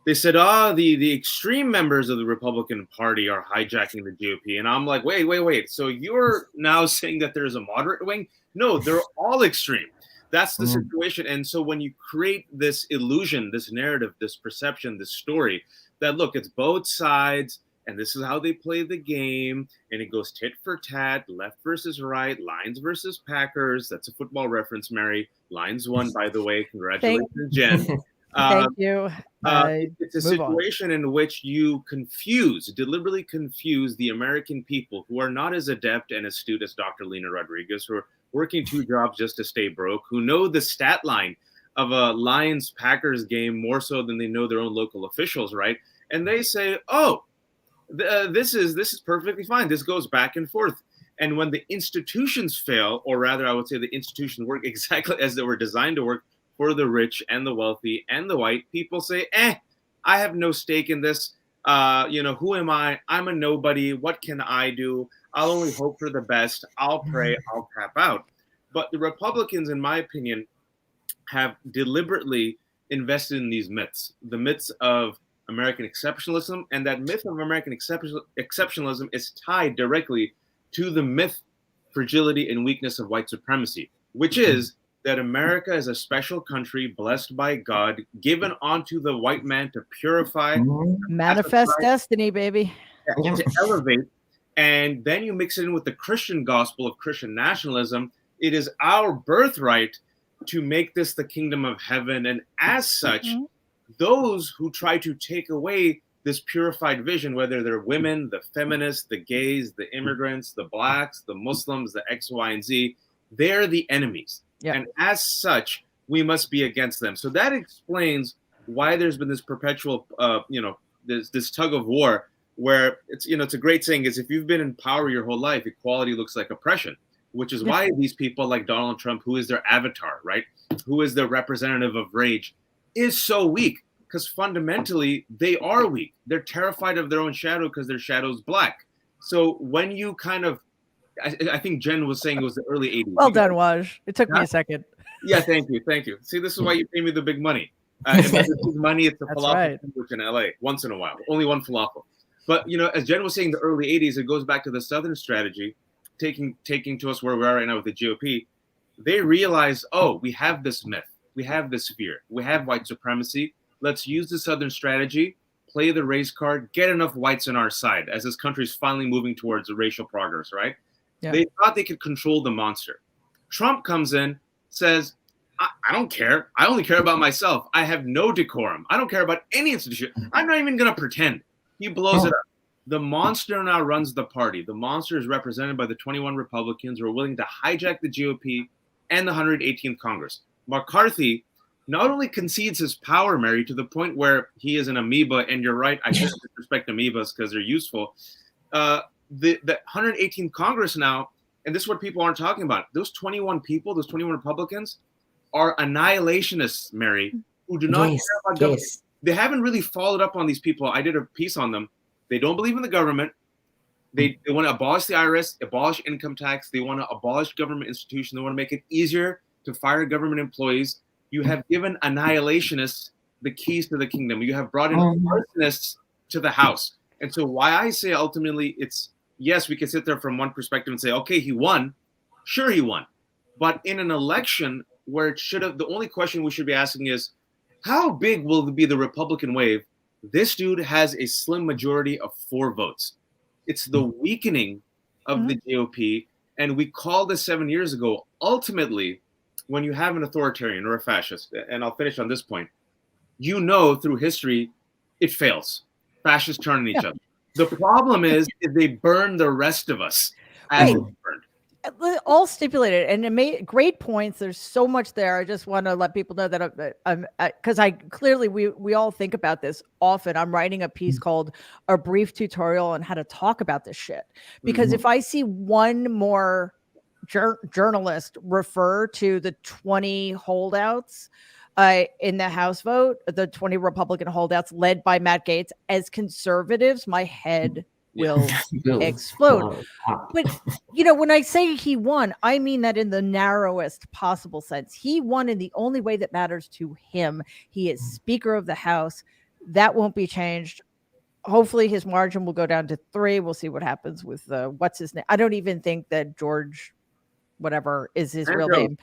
they said, the extreme members of the Republican Party are hijacking the GOP. And I'm like, wait. So you're now saying that there's a moderate wing? No, they're all extreme. That's the situation. And so when you create this illusion, this narrative, this perception, this story, that look, it's both sides, and this is how they play the game, and it goes tit for tat, left versus right, Lions versus Packers. That's a football reference, Mary. Lions won, by the way. Congratulations, Jen. Thank you. It's a situation in which you deliberately confuse the American people who are not as adept and astute as Dr. Lena Rodriguez, who are working 2 jobs just to stay broke, who know the stat line of a Lions-Packers game more so than they know their own local officials, right? And they say, this is perfectly fine. This goes back and forth. And when the institutions fail, or rather, I would say the institutions work exactly as they were designed to work for the rich and the wealthy and the white, people say, I have no stake in this. Who am I? I'm a nobody. What can I do? I'll only hope for the best. I'll pray. I'll tap out. But the Republicans, in my opinion, have deliberately invested in these myths, the myths of American exceptionalism, and that myth of American exceptionalism is tied directly to the myth, fragility, and weakness of white supremacy, which is that America is a special country blessed by God, given onto the white man to purify, manifest destiny, baby, to elevate. And then you mix it in with the Christian gospel of Christian nationalism. It is our birthright to make this the kingdom of heaven. And as such, those who try to take away this purified vision, whether they're women, the feminists, the gays, the immigrants, the blacks, the Muslims, the X, Y, and Z, they're the enemies. Yep. And as such, we must be against them. So that explains why there's been this perpetual, this tug of war, where it's a great saying is, if you've been in power your whole life, equality looks like oppression, which is why these people like Donald Trump, who is their avatar, right? Who is the representative of rage, is so weak, because fundamentally they are weak. They're terrified of their own shadow because their shadow is black. So when you kind of, I think Jen was saying it was the early 80s. Well done, Waj. It took me a second. Yeah, thank you. See, this is why you pay me the big money. If this is money, it's a falafel sandwich in LA once in a while. Only one falafel. But, as Jen was saying, the early 80s, it goes back to the Southern strategy, taking to us where we are right now with the GOP. They realized, we have this myth. We have this fear. We have white supremacy. Let's use the Southern strategy, play the race card, get enough whites on our side as this country is finally moving towards racial progress, right? Yeah. They thought they could control the monster. Trump comes in, says, I don't care. I only care about myself. I have no decorum. I don't care about any institution. I'm not even going to pretend. He blows it up. The monster now runs the party. The monster is represented by the 21 Republicans who are willing to hijack the GOP and the 118th Congress. McCarthy not only concedes his power, Mary, to the point where he is an amoeba, and you're right, I just respect amoebas because they're useful. The 118th Congress now, and this is what people aren't talking about, those 21 people, those 21 Republicans are annihilationists, Mary, who do not care about government. They haven't really followed up on these people. I did a piece on them. They don't believe in the government. They want to abolish the IRS, abolish income tax. They want to abolish government institutions. They want to make it easier to fire government employees. You have given annihilationists the keys to the kingdom. You have brought in arsonists to the House. And so why I say ultimately it's, yes, we can sit there from one perspective and say, okay, he won. Sure, he won. But in an election where it should have, the only question we should be asking is, How big will be the Republican wave? This dude has a slim majority of 4 votes. It's the weakening of the GOP. And we called this 7 years ago. Ultimately, when you have an authoritarian or a fascist, and I'll finish on this point, you know through history, it fails. Fascists turn on each other. The problem is they burn the rest of us as it's burned. All stipulated, and it made great points. There's so much there. I just want to let people know that I'm because I clearly we all think about this often. I'm writing a piece called "A Brief Tutorial on How to Talk About This Shit," because if I see one more journalist refer to the 20 holdouts in the House vote, the 20 Republican holdouts led by Matt Gaetz as conservatives, my head will explode. But when I say he won, I mean that in the narrowest possible sense. He won in the only way that matters to him. He is Speaker of the House. That won't be changed. Hopefully his margin will go down to 3. We'll see what happens with what's his name. I don't even think that George whatever is his real name.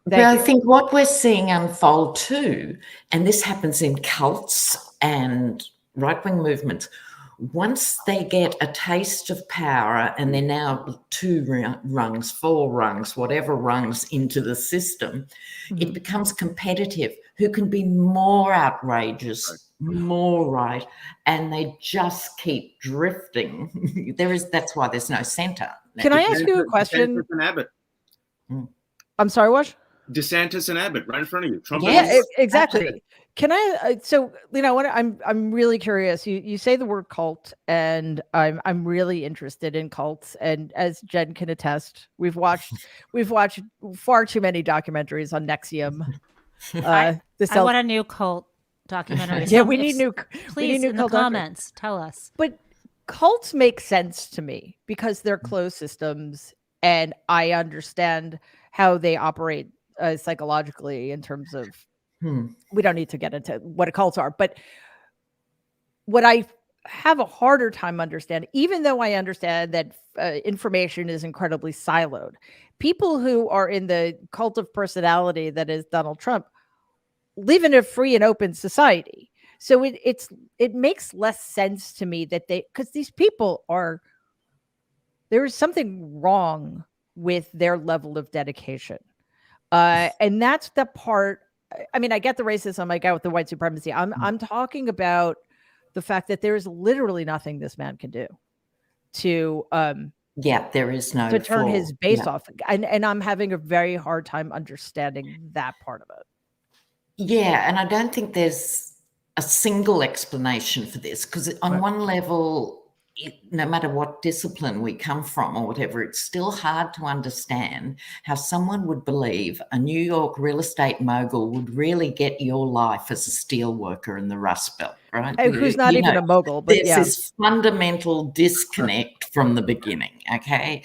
But I think what we're seeing unfold too, and this happens in cults and right-wing movements, once they get a taste of power and they're now 2 rungs, 4 rungs, whatever rungs into the system, it becomes competitive. Who can be more outrageous, more right, and they just keep drifting. That's why there's no center. Can I ask you a question? DeSantis and Abbott. I'm sorry, what? DeSantis and Abbott right in front of you. Trump. Yeah, exactly. Can I? So I'm really curious. You say the word cult, and I'm really interested in cults. And as Jen can attest, we've watched far too many documentaries on Nexium. I want a new cult documentary. Yeah, we need new. Please, in the comments, tell us. But cults make sense to me because they're closed systems, and I understand how they operate psychologically in terms of. We don't need to get into what cults are, but what I have a harder time understanding, even though I understand that information is incredibly siloed, people who are in the cult of personality that is Donald Trump live in a free and open society. So it makes less sense to me that because these people there is something wrong with their level of dedication. And that's the part. I mean, I get the racism, I get with the white supremacy. I'm talking about the fact that there is literally nothing this man can do to there is no to turn his base off. And I'm having a very hard time understanding that part of it. Yeah, and I don't think there's a single explanation for this, because on one level, no matter what discipline we come from or whatever, it's still hard to understand how someone would believe a New York real estate mogul would really get your life as a steel worker in the Rust Belt, right? Who's not even a mogul, but there's this fundamental disconnect from the beginning, okay?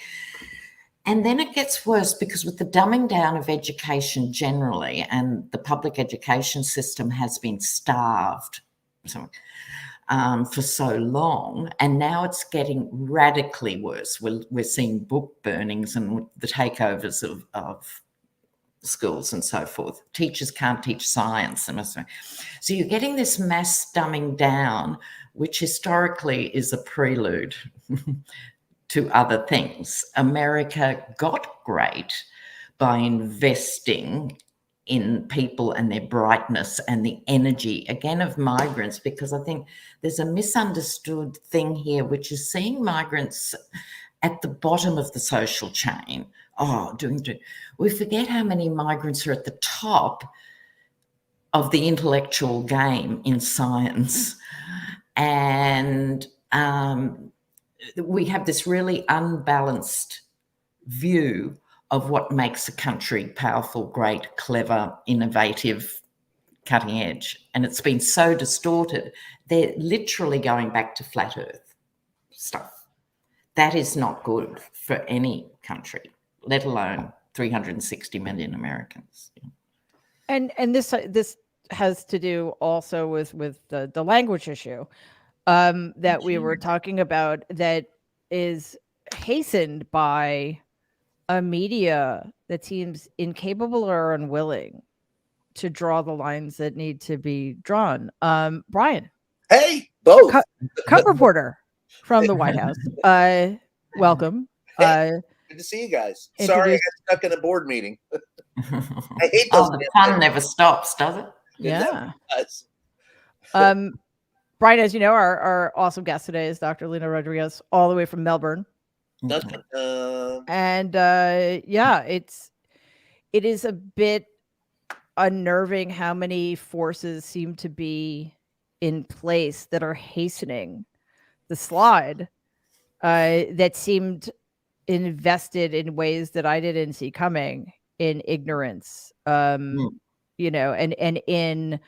And then it gets worse because with the dumbing down of education generally, and the public education system has been starved for so long, and now it's getting radically worse. We're seeing book burnings and the takeovers of schools and so forth. Teachers can't teach science. So you're getting this mass dumbing down, which historically is a prelude to other things. America got great by investing in people and their brightness and the energy, again, of migrants, because I think there's a misunderstood thing here, which is seeing migrants at the bottom of the social chain. We forget how many migrants are at the top of the intellectual game in science. And we have this really unbalanced view of what makes a country powerful, great, clever, innovative, cutting edge. And it's been so distorted. They're literally going back to flat earth stuff. That is not good for any country, let alone 360 million Americans. And this has to do also with the language issue that we were talking about, that is hastened by a media that seems incapable or unwilling to draw the lines that need to be drawn. Brian, Hey, both. Cub reporter from the White House. Welcome. Hey, good to see you guys. Sorry, I got stuck in a board meeting. I hate those. The fun never stops, does it? Yeah. Brian, as you know, our awesome guest today is Dr. Lena Rodriguez, all the way from Melbourne. And yeah, it is a bit unnerving how many forces seem to be in place that are hastening the slide that seemed invested in ways that I didn't see coming, in ignorance, you know, and in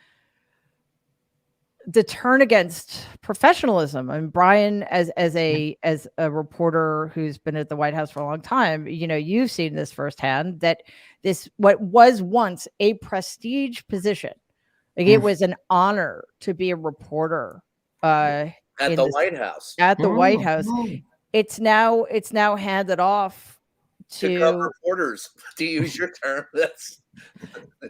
the turn against professionalism. And Brian, as a reporter who's been at the White House for a long time, you know, you've seen this firsthand, that this, what was once a prestige position, like it was an honor to be a reporter at the White House. At the White House, it's now handed off to reporters, to use your term. That's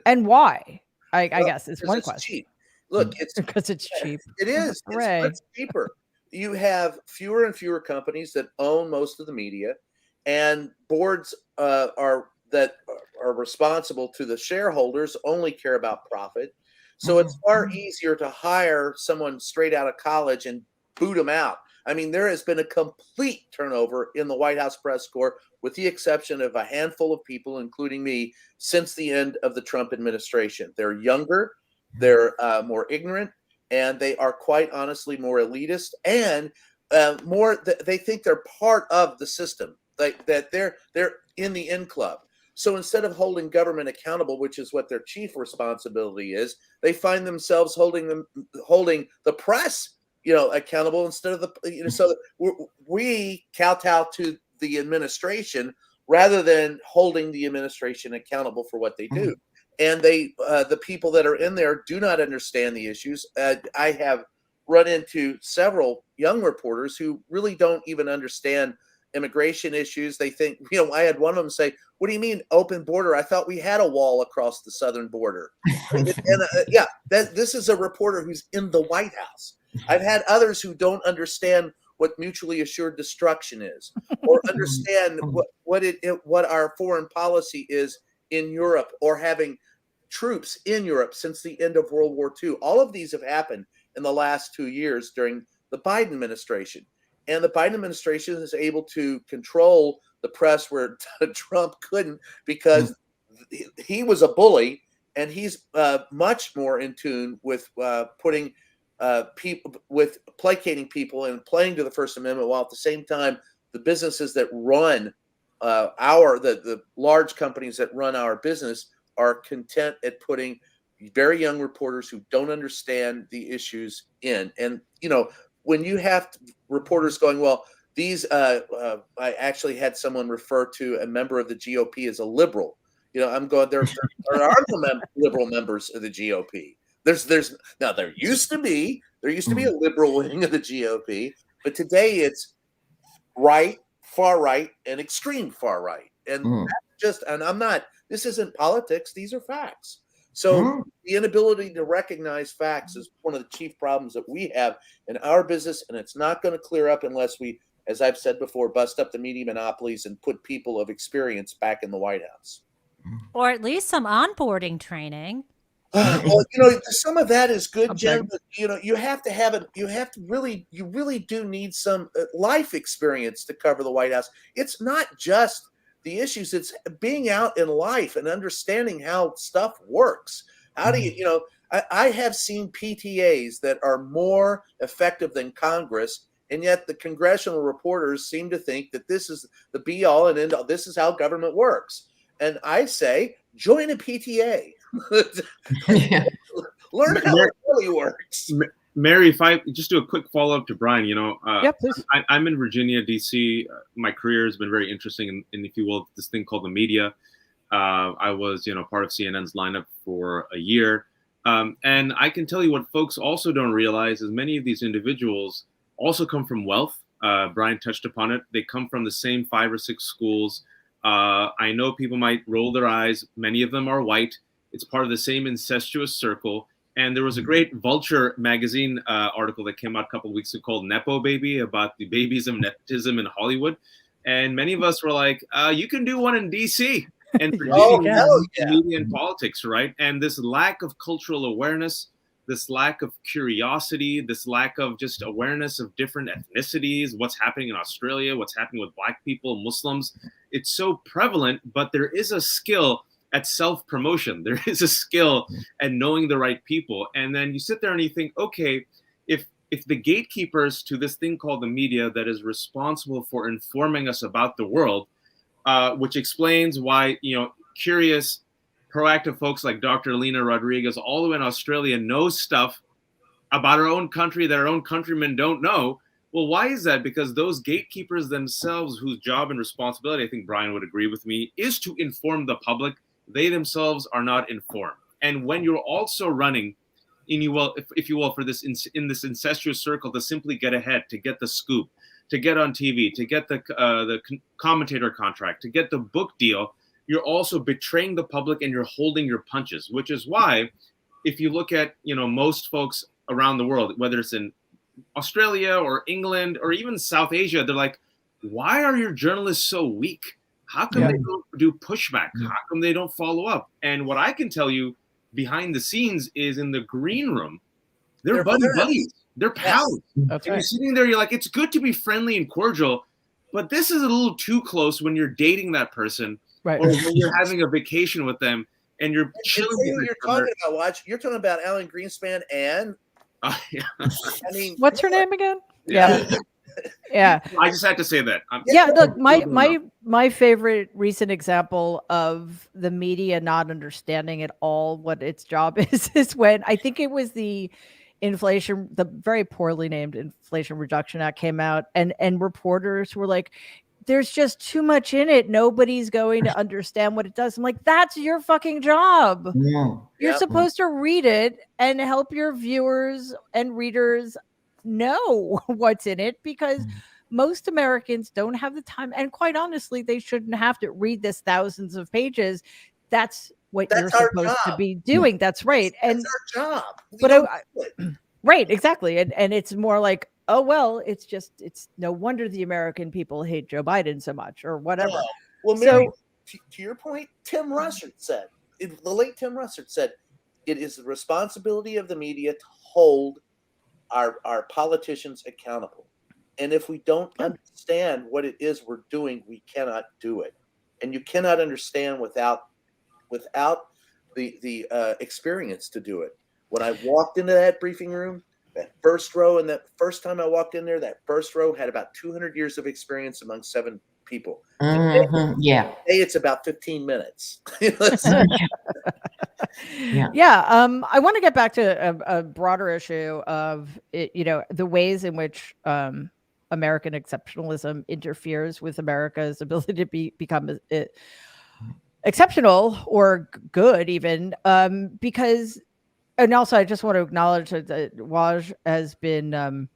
and why? I guess is one question. Cheap. Look, it's because it's cheap. It is. It's cheaper. You have fewer and fewer companies that own most of the media, and boards are responsible to the shareholders only care about profit. So it's far easier to hire someone straight out of college and boot them out. I mean, there has been a complete turnover in the White House press corps, with the exception of a handful of people, including me, since the end of the Trump administration. They're younger, they're more ignorant, and they are quite honestly more elitist, and they think they're part of the system, like that they're in the in club. So instead of holding government accountable, which is what their chief responsibility is, they find themselves holding the press, you know, accountable instead of the, you know, so we kowtow to the administration rather than holding the administration accountable for what they do. And the people that are in there do not understand the issues. I have run into several young reporters who really don't even understand immigration issues. They think, you know, I had one of them say, "What do you mean open border? I thought we had a wall across the southern border." This is a reporter who's in the White House. I've had others who don't understand what mutually assured destruction is, or understand what our foreign policy is in Europe, or having troops in Europe since the end of World War II. All of these have happened in the last 2 years during the Biden administration. And the Biden administration is able to control the press where Trump couldn't, because he was a bully, and he's much more in tune with putting people, with placating people and playing to the First Amendment, while at the same time the businesses that run the large companies that run our business are content at putting very young reporters who don't understand the issues in. And, you know, when you have reporters going, well, these, I actually had someone refer to a member of the GOP as a liberal. You know, I'm going, there are no liberal members of the GOP. Now there used to be a liberal wing of the GOP, but today it's right, far right, and extreme far right. And this isn't politics, these are facts. So the inability to recognize facts is one of the chief problems that we have in our business, and it's not going to clear up unless we, as I've said before, bust up the media monopolies and put people of experience back in the White House. Or at least some onboarding training. Well, you know, some of that is good, Jen, but you know, you really do need some life experience to cover the White House. It's not just the issues, it's being out in life and understanding how stuff works. How do you know, I have seen PTAs that are more effective than Congress, and yet the congressional reporters seem to think that this is the be all and end all. This is how government works. And I say, join a PTA. Learn how it really works. Mary, if I just do a quick follow-up to Brian, you know, please. I'm in Virginia, D.C. My career has been very interesting in, if you will, this thing called the media. I was, you know, part of CNN's lineup for a year. And I can tell you what folks also don't realize is many of these individuals also come from wealth. Brian touched upon it. They come from the same 5 or 6 schools. I know people might roll their eyes. Many of them are white. It's part of the same incestuous circle. And there was a great Vulture magazine article that came out a couple of weeks ago called Nepo Baby, about the babies of nepotism in Hollywood. And many of us were like, you can do one in DC. And Oh, Yeah. hell yeah. media and politics, right? And this lack of cultural awareness, this lack of curiosity, this lack of just awareness of different ethnicities, what's happening in Australia, what's happening with Black people, Muslims, it's so prevalent. But there is a skill at self-promotion. There is a skill at knowing the right people. And then you sit there and you think, okay, if the gatekeepers to this thing called the media that is responsible for informing us about the world, which explains why, curious, proactive folks like Dr. Lena Rodriguez all the way in Australia know stuff about our own country that our own countrymen don't know. Well, why is that? Because those gatekeepers themselves, whose job and responsibility, I think Brian would agree with me, is to inform the public, they themselves are not informed. And when you're also running, if you will, for this in this incestuous circle to simply get ahead, to get the scoop, to get on TV, to get the commentator contract, to get the book deal, you're also betraying the public and you're holding your punches, which is why if you look at, most folks around the world, whether it's in Australia or England or even South Asia, they're like, why are your journalists so weak? How come they don't do pushback? How come they don't follow up? And what I can tell you behind the scenes is in the green room, they're buddies. They're pals. That's And right. you're sitting there, you're like, it's good to be friendly and cordial, but this is a little too close when you're dating that person, Right. or when you're having a vacation with them and you're And chilling say who with you're each other. talking about, Watch. You're talking about Alan Greenspan and Yeah. I mean, What's her name again? Yeah. Yeah. I just had to say that. Yeah, look, my favorite recent example of the media not understanding at all what its job is when I think it was the very poorly named Inflation Reduction Act came out, and reporters were like, there's just too much in it. Nobody's going to understand what it does. I'm like, that's your fucking job. You're Yep. supposed to read it and help your viewers and readers know what's in it, because most Americans don't have the time. And quite honestly, they shouldn't have to read this thousands of pages. That's what That's you're our supposed to job. be doing. That's right. That's And our job. We but don't do it. right, exactly. And it's more like, oh, well, it's no wonder the American people hate Joe Biden so much or whatever. No. Well, So- Mary, to your point, Tim Russert said, the late Tim Russert said, it is the responsibility of the media to hold our politicians accountable. And if we don't understand what it is we're doing, we cannot do it. And you cannot understand without the experience to do it. When I walked into that briefing room, that first row, and that first time I walked in there, that first row had about 200 years of experience among 7 people. Yeah. Today it's about 15 minutes. Yeah. I want to get back to a broader issue of it, the ways in which American exceptionalism interferes with America's ability to become exceptional or good, even because. And also, I just want to acknowledge that Waj has been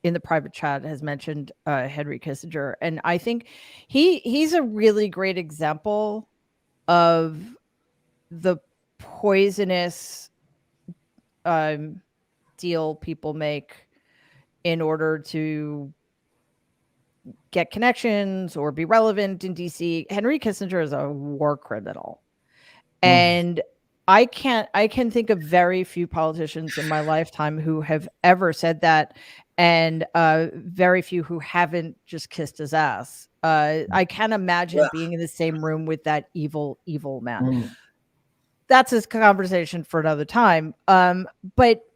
in the private chat, has mentioned Henry Kissinger, and I think he's a really great example of the poisonous deal people make in order to get connections or be relevant in DC. Henry Kissinger is a war criminal, and I can think of very few politicians in my lifetime who have ever said that, and very few who haven't just kissed his ass. I can't imagine being in the same room with that evil man. That's a conversation for another time. But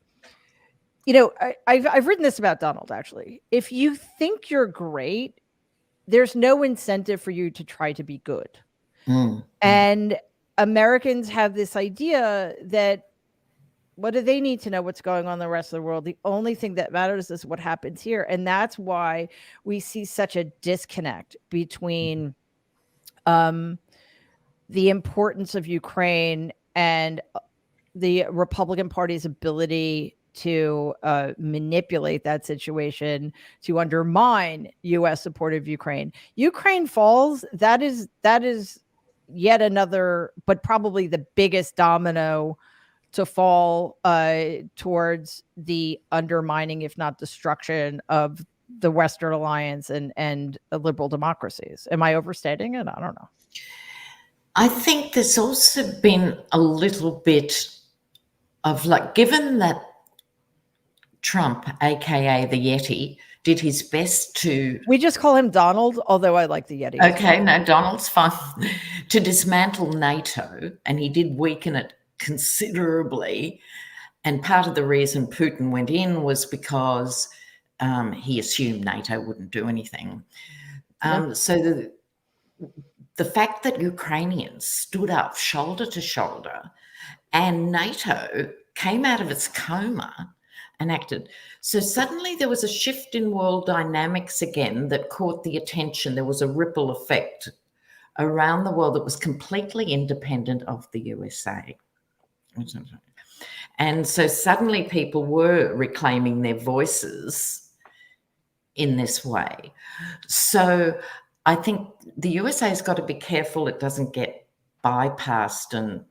I've written this about Donald, actually. If you think you're great, there's no incentive for you to try to be good. And Americans have this idea that what do they need to know what's going on in the rest of the world? The only thing that matters is what happens here. And that's why we see such a disconnect between the importance of Ukraine and the Republican Party's ability to manipulate that situation to undermine U.S. support of Ukraine. Ukraine falls. That is yet another, but probably the biggest domino to fall towards the undermining, if not destruction, of the Western alliance and liberal democracies. Am I overstating it? I don't know. I think there's also been a little bit of like, given that Trump, aka the Yeti, did his best to. We just call him Donald, although I like the Yeti. Okay, no, Donald's fine. To dismantle NATO, and he did weaken it considerably. And part of the reason Putin went in was because he assumed NATO wouldn't do anything. So the fact that Ukrainians stood up shoulder to shoulder and NATO came out of its coma and acted. So suddenly there was a shift in world dynamics again that caught the attention. There was a ripple effect around the world that was completely independent of the USA. And so suddenly people were reclaiming their voices in this way. So I think the USA has got to be careful it doesn't get bypassed and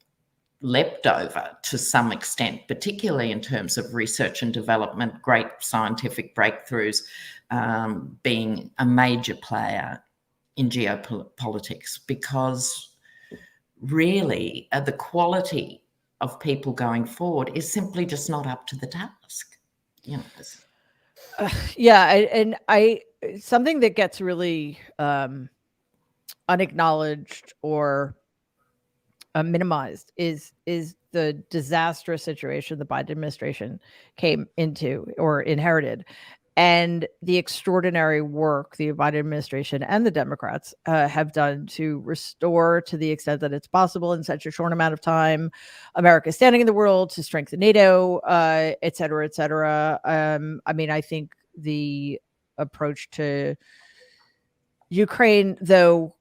leapt over to some extent, particularly in terms of research and development, great scientific breakthroughs, being a major player in geopolitics, because really the quality of people going forward is simply just not up to the task. You know, I something that gets really unacknowledged or minimized is the disastrous situation the Biden administration came into or inherited, and the extraordinary work the Biden administration and the Democrats have done to restore, to the extent that it's possible in such a short amount of time, America's standing in the world, to strengthen NATO, et cetera, et cetera. I mean, I think the approach to Ukraine, though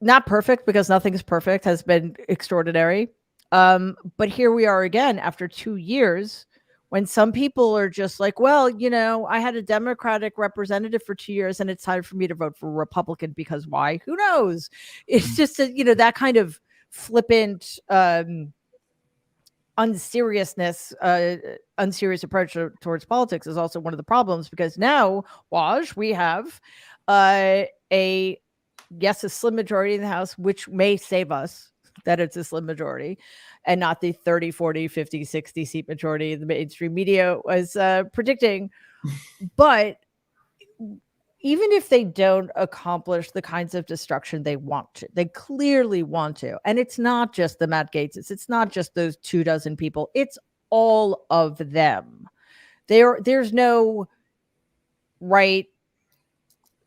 not perfect because nothing's perfect, has been extraordinary. But here we are again after 2 years, when some people are just like, well, you know, I had a Democratic representative for 2 years and it's time for me to vote for a Republican because why? Who knows? It's just, that kind of flippant, unserious approach towards politics is also one of the problems, because now, Waj, we have a slim majority in the House, which may save us that it's a slim majority and not the 30, 40, 50, 60 seat majority the mainstream media was predicting. But even if they don't accomplish the kinds of destruction they want to, they clearly want to. And it's not just the Matt Gaetzes. It's not just those 24 people. It's all of them. There's no right,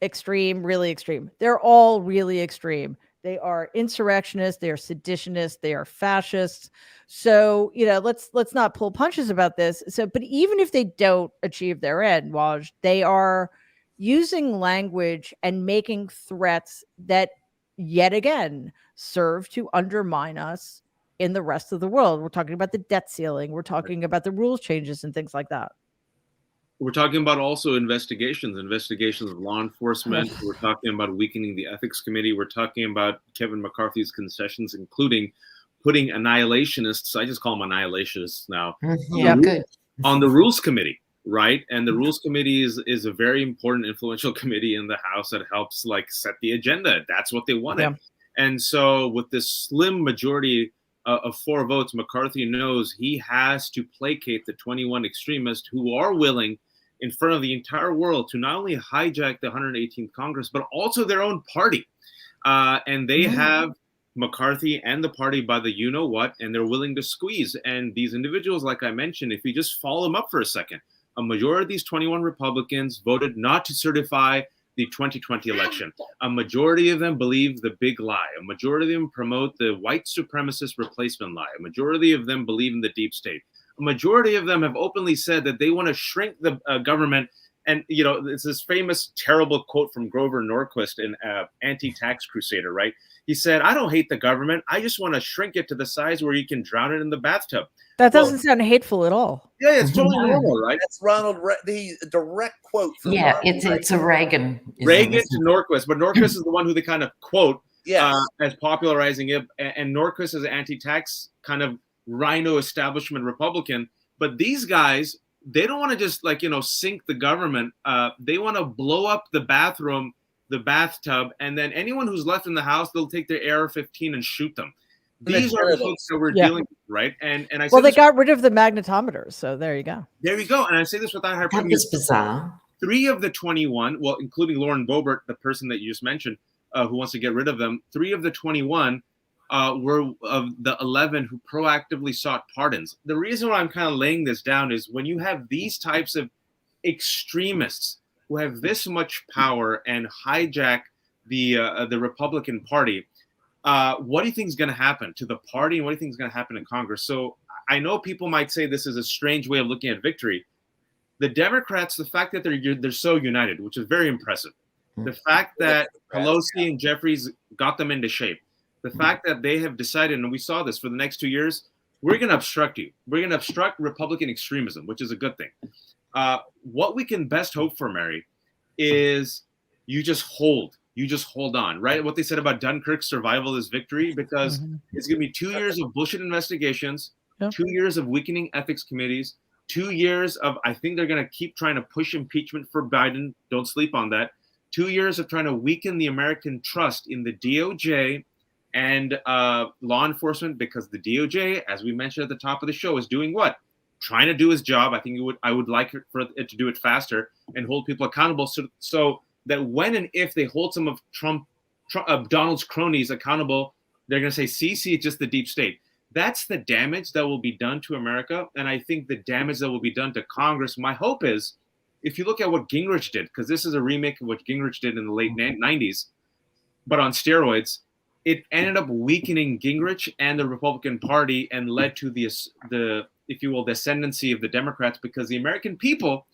extreme, really extreme. They're all really extreme. They are insurrectionists, they are seditionists, they are fascists. So, let's not pull punches about this. So, but even if they don't achieve their end, Waj, they are using language and making threats that yet again serve to undermine us in the rest of the world. We're talking about the debt ceiling, we're talking about the rules changes and things like that. We're talking about also investigations of law enforcement. We're talking about weakening the ethics committee. We're talking about Kevin McCarthy's concessions, including putting annihilationists, I just call them annihilationists now, on the rules committee, right? And the rules committee is a very important, influential committee in the House that helps set the agenda. That's what they wanted. Yeah. And so with this slim majority of 4 votes, McCarthy knows he has to placate the 21 extremists who are willing in front of the entire world to not only hijack the 118th Congress, but also their own party. And they have McCarthy and the party by the you-know-what, and they're willing to squeeze. And these individuals, like I mentioned, if you just follow them up for a second, a majority of these 21 Republicans voted not to certify the 2020 election. A majority of them believe the big lie. A majority of them promote the white supremacist replacement lie. A majority of them believe in the deep state. A majority of them have openly said that they want to shrink the government. And, it's this famous, terrible quote from Grover Norquist in Anti-Tax Crusader, right? He said, I don't hate the government. I just want to shrink it to the size where you can drown it in the bathtub. That doesn't sound hateful at all. Yeah, it's totally normal, right? That's the direct quote from it's a Reagan. Reagan to Norquist. But Norquist is the one who they kind of quote Yes. as popularizing it, and Norquist as an anti-tax kind of rhino establishment Republican. But these guys, they don't want to just sink the government. They want to blow up the bathroom, the bathtub, and then anyone who's left in the house, they'll take their AR-15 and shoot them. These are the folks that we're dealing with, right? And I well, they got rid of the magnetometers, so there you go. There you go. And I say this without hyperbole. That was bizarre. 3 of the 21, well, including Lauren Boebert, the person that you just mentioned, who wants to get rid of them, 3 of the 21 were of the 11 who proactively sought pardons. The reason why I'm kind of laying this down is when you have these types of extremists who have this much power and hijack the Republican Party, what do you think is going to happen to the party, and what do you think is going to happen in Congress? So I know people might say this is a strange way of looking at victory. The Democrats, the fact that they're so united, which is very impressive. The fact that Pelosi and Jeffries got them into shape. The fact that they have decided, and we saw this for the next 2 years, we're going to obstruct you. We're going to obstruct Republican extremism, which is a good thing. What we can best hope for, Mary, is you just hold on, right? What they said about Dunkirk's survival is victory, because it's going to be 2 years of bullshit investigations, 2 years of weakening ethics committees, 2 years of, I think they're going to keep trying to push impeachment for Biden. Don't sleep on that. 2 years of trying to weaken the American trust in the DOJ and law enforcement, because the DOJ, as we mentioned at the top of the show, is doing what? Trying to do his job. I think I would like for it to do it faster and hold people accountable, so that when and if they hold some of Donald's cronies accountable, they're going to say, see, it's just the deep state. That's the damage that will be done to America. And I think the damage that will be done to Congress, my hope is, if you look at what Gingrich did, because this is a remake of what Gingrich did in the late 90s, but on steroids, it ended up weakening Gingrich and the Republican Party and led to the if you will, the ascendancy of the Democrats, because the American people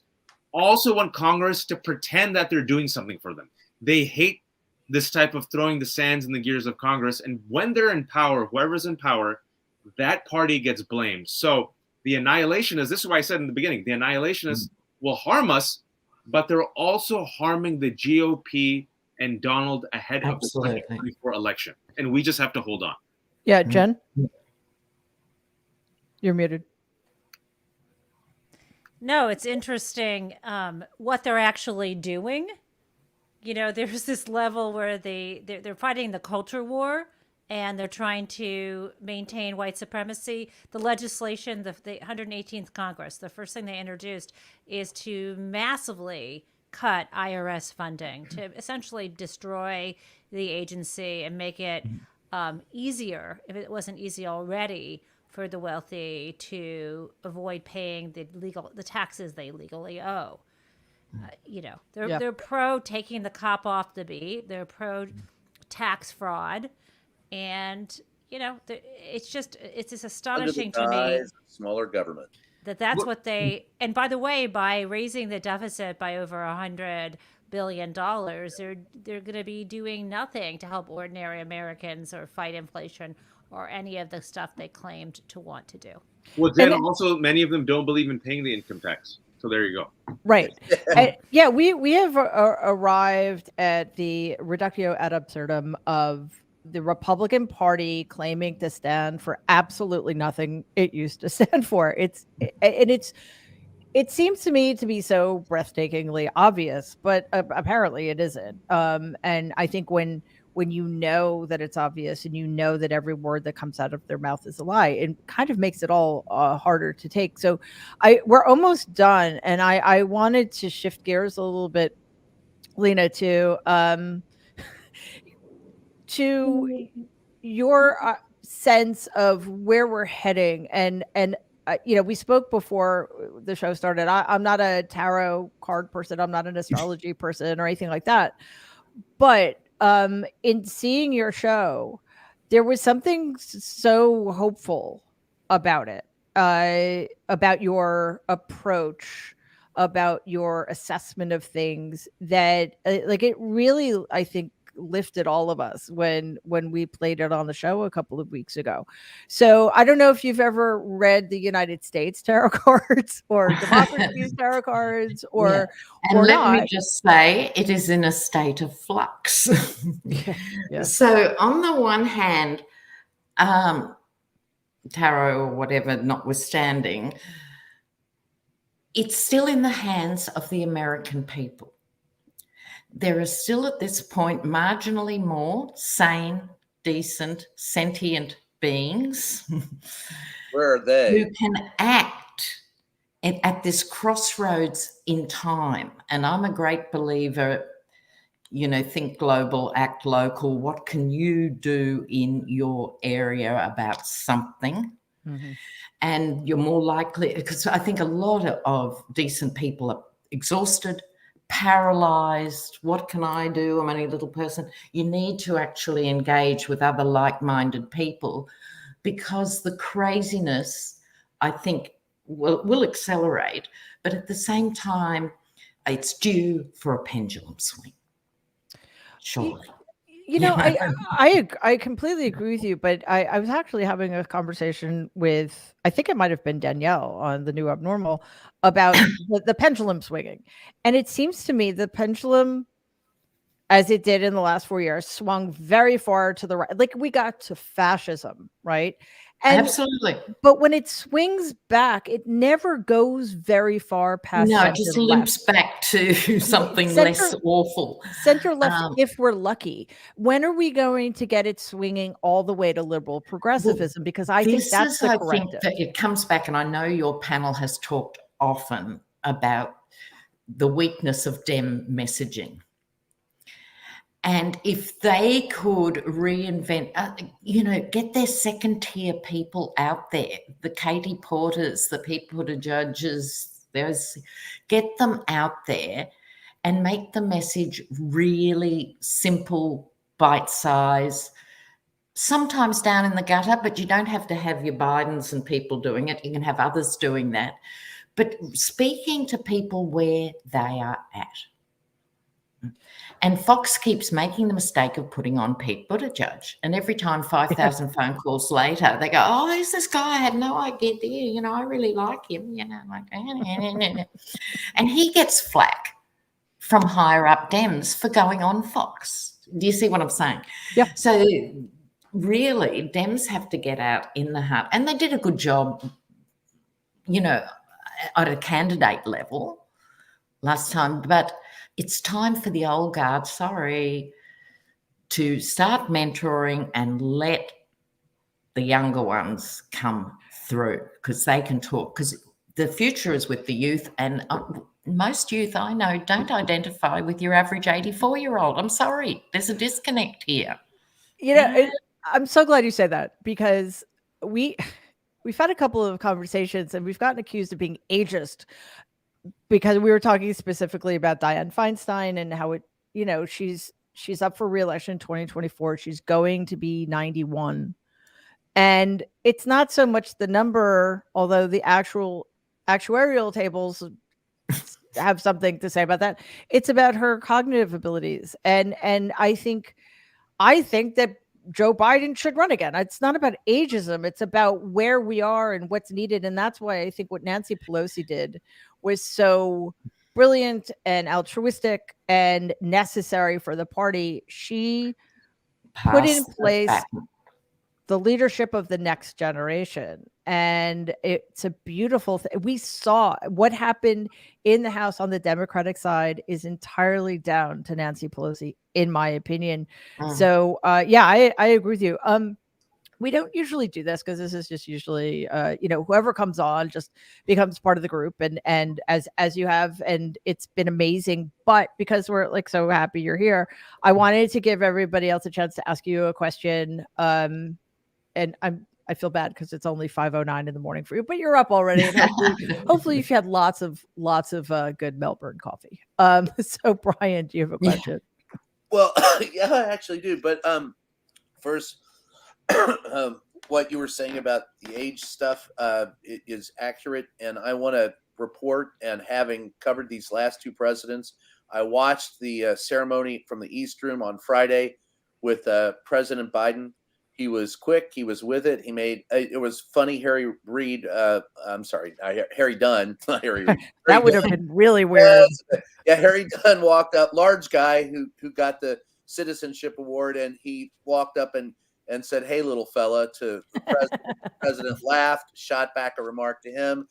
also want Congress to pretend that they're doing something for them. They hate this type of throwing the sands in the gears of Congress. And when they're in power, whoever's in power, that party gets blamed. So the annihilationists, this is why I said in the beginning, the annihilationists will harm us, but they're also harming the GOP and Donald ahead of the 2024 election. And we just have to hold on. Yeah, Jen? You're muted. No, it's interesting what they're actually doing. There's this level where they're fighting the culture war, and they're trying to maintain white supremacy. The legislation, the 118th Congress, the first thing they introduced is to massively cut IRS funding, to essentially destroy the agency and make it easier, if it wasn't easy already, for the wealthy to avoid paying the taxes they legally owe. They're pro taking the cop off the beat. They're pro tax fraud, and it's just astonishing to me. Smaller government. That's what they. And by the way, by raising the deficit by over $100 billion, they're going to be doing nothing to help ordinary Americans or fight inflation or any of the stuff they claimed to want to do. Well, then also many of them don't believe in paying the income tax. So there you go. Right. We have arrived at the reductio ad absurdum of the Republican Party claiming to stand for absolutely nothing it used to stand for. It seems to me to be so breathtakingly obvious, but apparently it isn't. And I think when you know that it's obvious and you know that every word that comes out of their mouth is a lie, it kind of makes it all harder to take. So we're almost done. And I wanted to shift gears a little bit, Lena, to your sense of where we're heading. And we spoke before the show started. I'm not a tarot card person. I'm not an astrology person or anything like that. But in seeing your show, there was something so hopeful about it, about your approach, about your assessment of things, that it really, I think, lifted all of us when we played it on the show a couple of weeks ago. So I don't know if you've ever read the United States tarot cards or democracy's tarot cards Yeah. And or let not. me just say, it is in a state of flux. Yeah. So on the one hand, tarot or whatever notwithstanding, it's still in the hands of the American people. There are still at this point marginally more sane, decent, sentient beings Where are they? who can act at this crossroads in time. And I'm a great believer, think global, act local. What can you do in your area about something? Mm-hmm. And you're more likely, because I think a lot of decent people are exhausted, paralyzed. What can I do? I'm only a little person. You need to actually engage with other like-minded people, because the craziness, I think, will accelerate. But at the same time, it's due for a pendulum swing. Surely. I completely agree with you, but I was actually having a conversation with, I think it might have been Danielle on the New Abnormal, about the pendulum swinging. And it seems to me the pendulum, as it did in the last 4 years, swung very far to the right. Like we got to fascism, right? And Absolutely. but when it swings back, it never goes very far past No, center it just left. limps back to something less awful. Center left, if we're lucky. When are we going to get it swinging all the way to liberal progressivism? Because I think that's the corrective. That it comes back, and I know your panel has talked often about the weakness of Dem messaging. And if they could reinvent, get their second tier people out there, the Katie Porters, the Pete Buttigieg's, get them out there and make the message really simple, bite-sized, sometimes down in the gutter, but you don't have to have your Bidens and people doing it. You can have others doing that. But speaking to people where they are at. And Fox keeps making the mistake of putting on Pete Buttigieg. And every time 5,000 phone calls later, they go, oh, who's this guy? I had no idea. I really like him. And he gets flack from higher up Dems for going on Fox. Do you see what I'm saying? Yeah. So really, Dems have to get out in the heart. And they did a good job, at a candidate level last time. But it's time for the old guard, to start mentoring and let the younger ones come through, because they can talk. Because the future is with the youth, and most youth I know don't identify with your average 84-year-old. I'm sorry, there's a disconnect here. I'm so glad you said that, because we've had a couple of conversations and we've gotten accused of being ageist, because we were talking specifically about Dianne Feinstein and how she's up for re-election in 2024. She's going to be 91. And it's not so much the number, although the actual actuarial tables have something to say about that. It's about her cognitive abilities. And I think that Joe Biden should run again. It's not about ageism. It's about where we are and what's needed. And that's why I think what Nancy Pelosi did was so brilliant and altruistic and necessary for the party. She put in place the leadership of the next generation. And it's a beautiful thing. We saw what happened in the House on the Democratic side is entirely down to Nancy Pelosi, in my opinion. So, I agree with you. We don't usually do this because this is just usually, whoever comes on just becomes part of the group, and as you have, and it's been amazing. But because we're like so happy you're here, I wanted to give everybody else a chance to ask you a question. And I feel bad because it's only 5:09 in the morning for you, but you're up already, and hopefully you've had lots of good Melbourne coffee. So Brian, do you have a question? Well, yeah, I actually do. But first, what you were saying about the age stuff is accurate, and I want to report, and having covered these last two presidents, I watched the ceremony from the East Room on Friday with President Biden. He was quick. He was with it. He made it was funny. Harry Dunn, not Harry Reid. That would have been really weird. Yeah, Harry Dunn walked up, large guy who got the citizenship award, and he walked up and said, "Hey, little fella," to the president. The president laughed, shot back a remark to him.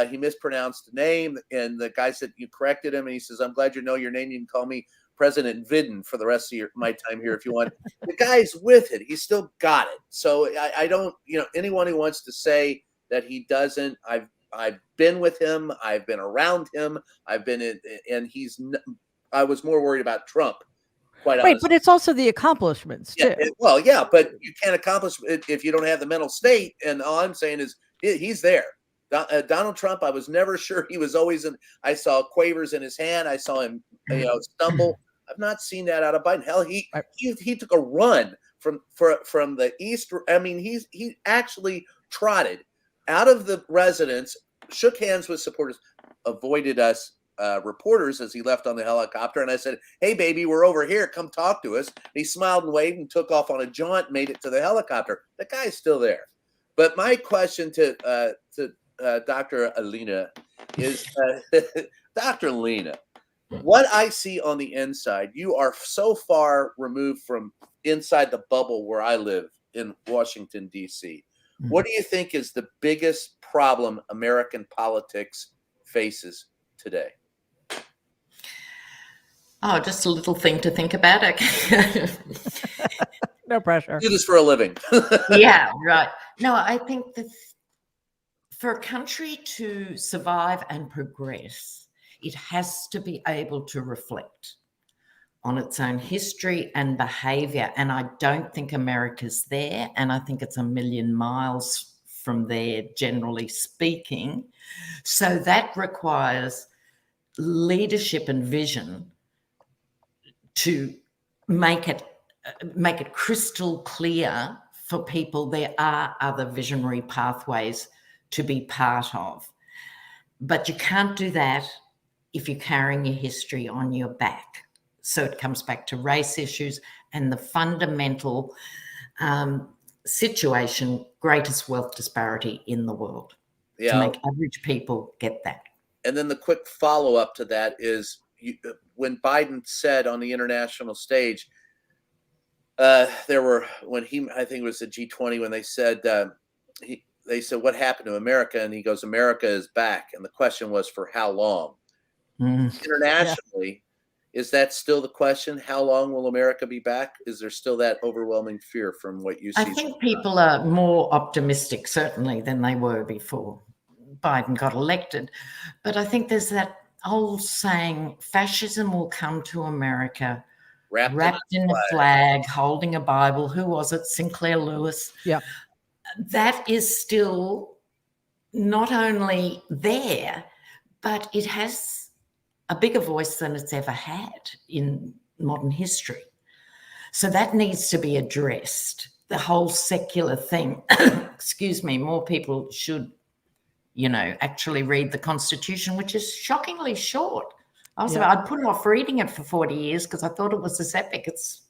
He mispronounced the name, and the guy said, "You corrected him," and he says, "I'm glad you know your name. You can call me President Vidden for the rest of my time here if you want." The guy's with it. He's still got it. So I don't, anyone who wants to say that he doesn't, I've been with him. I've been around him. I've been in, and I was more worried about Trump. Quite honestly. Right, but it's also the accomplishments too. Yeah, but you can't accomplish it if you don't have the mental state. And all I'm saying is he's there. Donald Trump, I was never sure he was always in. I saw quavers in his hand. I saw him, stumble. I've not seen that out of Biden. Hell, he took a run from the East. I mean, he actually trotted out of the residence, shook hands with supporters, avoided us reporters as he left on the helicopter. And I said, "Hey, baby, we're over here. Come talk to us." And he smiled and waved and took off on a jaunt, made it to the helicopter. The guy's still there. But my question to Dr. Lena is, Dr. Lena, what I see on the inside, you are so far removed from inside the bubble where I live in Washington, D.C. What do you think is the biggest problem American politics faces today? Oh, just a little thing to think about. Okay. No pressure. I do this for a living. Yeah, right. No, I think that for a country to survive and progress, it has to be able to reflect on its own history and behavior. And I don't think America's there. And I think it's a million miles from there, generally speaking. So that requires leadership and vision to make it crystal clear for people there are other visionary pathways to be part of. But you can't do that if you're carrying your history on your back. So it comes back to race issues and the fundamental situation, greatest wealth disparity in the world, to make average people get that. And then the quick follow-up to that is when Biden said on the international stage, I think it was the G20, when they said, "What happened to America?" And he goes, "America is back." And the question was, for how long? Internationally, is that still the question? How long will America be back? Is there still that overwhelming fear from what you see? I think people are more optimistic, certainly, than they were before Biden got elected. But I think there's that old saying, fascism will come to America wrapped in a flag, holding a Bible. Who was it? Sinclair Lewis. Yeah. That is still not only there, but it has a bigger voice than it's ever had in modern history. So that needs to be addressed. The whole secular thing. Excuse me, more people should, actually read the Constitution, which is shockingly short. I'd put off reading it for 40 years because I thought it was this epic. It's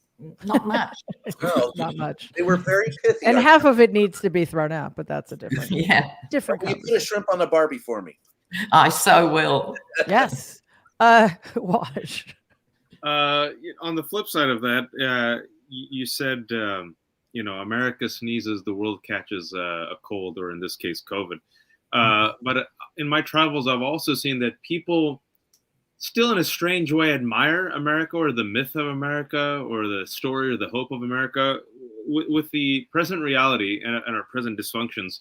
not much. No, not much. They were very pithy. And half of it needs to be thrown out, but that's a different. Different. You put a shrimp on the Barbie for me. I so will. Yes. Wash. On the flip side of that, you said, America sneezes, the world catches a cold, or in this case, COVID. But in my travels, I've also seen that people still in a strange way admire America, or the myth of America, or the story or the hope of America. With the present reality and our present dysfunctions,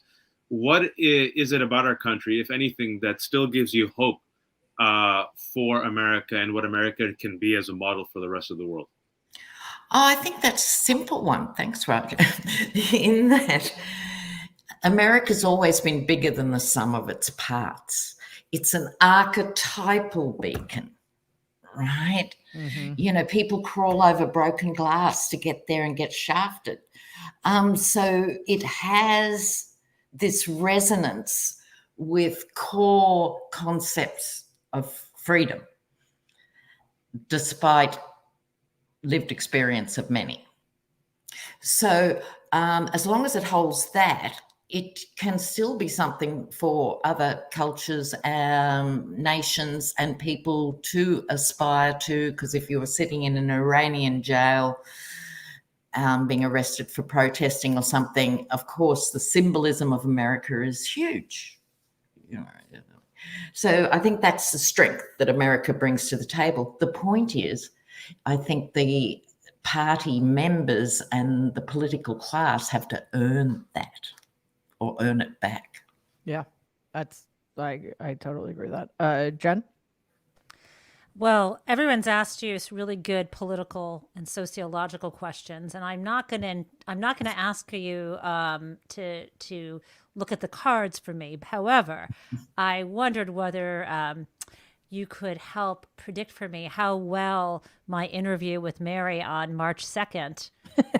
what is it about our country, if anything, that still gives you hope for America and what America can be as a model for the rest of the world? Oh, I think that's a simple one. Thanks, Roger. In that America's always been bigger than the sum of its parts. It's an archetypal beacon, right? Mm-hmm. People crawl over broken glass to get there and get shafted. So it has this resonance with core concepts of freedom. despite lived experience of many. So as long as it holds that, it can still be something for other cultures, nations and people to aspire to, because if you were sitting in an Iranian jail being arrested for protesting or something, of course, the symbolism of America is huge. So I think that's the strength that America brings to the table. The point is, I think the party members and the political class have to earn that or earn it back. Yeah, that's I totally agree with that. Jen? Well, everyone's asked you really good political and sociological questions, and I'm not gonna ask you to look at the cards for me. However, I wondered whether you could help predict for me how well my interview with Mary on March 2nd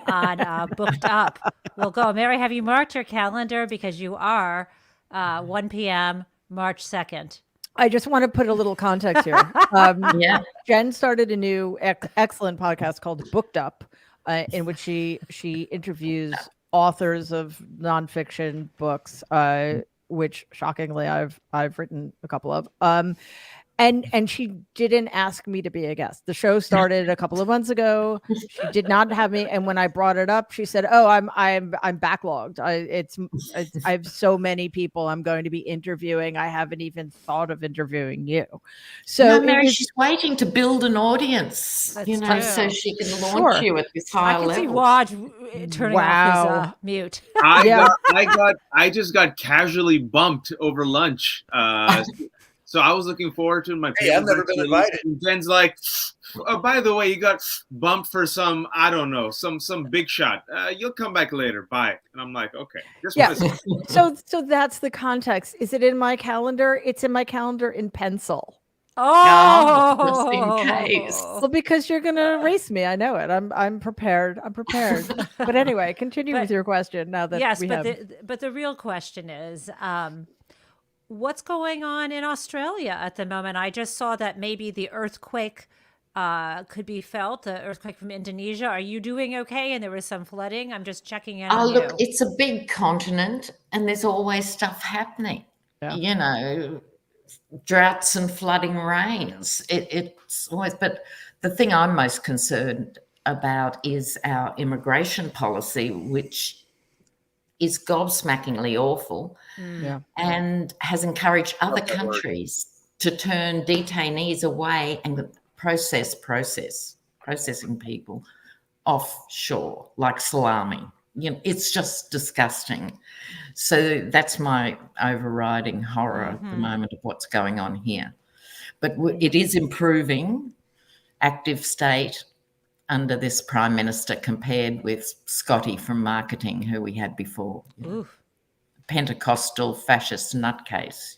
on Booked Up will go. Mary, have you marked your calendar? Because you are 1 p.m. March 2nd. I just want to put a little context here. Yeah. Jen started a new excellent podcast called Booked Up, in which she interviews authors of nonfiction books, which shockingly I've written a couple of. And she didn't ask me to be a guest. The show started a couple of months ago. She did not have me, and when I brought it up, she said, "Oh, I'm backlogged. I have so many people I'm going to be interviewing. I haven't even thought of interviewing you." So no, Mary, she's waiting to build an audience, That's so true. she can launch you at this I higher can see level. Waj turning off his mute. I just got casually bumped over lunch. So I was looking forward to my. Hey, I've never been invited. And Jen's like, "Oh, by the way, you got bumped for some, I don't know, some big shot. You'll come back later. Bye." And I'm like, "Okay." So that's the context. Is it in my calendar? It's in my calendar in pencil. Just in case. Well, because you're gonna erase me. I know it. I'm prepared. But anyway, continue with your question now that yes, we have. But the real question is, what's going on in Australia at the moment? I just saw that maybe the earthquake could be felt, the earthquake from Indonesia. Are you doing okay? And there was some flooding. I'm just checking in. Look, it's a big continent and there's always stuff happening. Yeah. Droughts and flooding rains. It's always, but the thing I'm most concerned about is our immigration policy, which is gobsmackingly awful and has encouraged other countries to turn detainees away and processing people offshore like salami. It's just disgusting. So that's my overriding horror at the moment of what's going on here. But it is improving, active state, under this Prime Minister compared with Scotty from marketing, who we had before. Pentecostal fascist nutcase,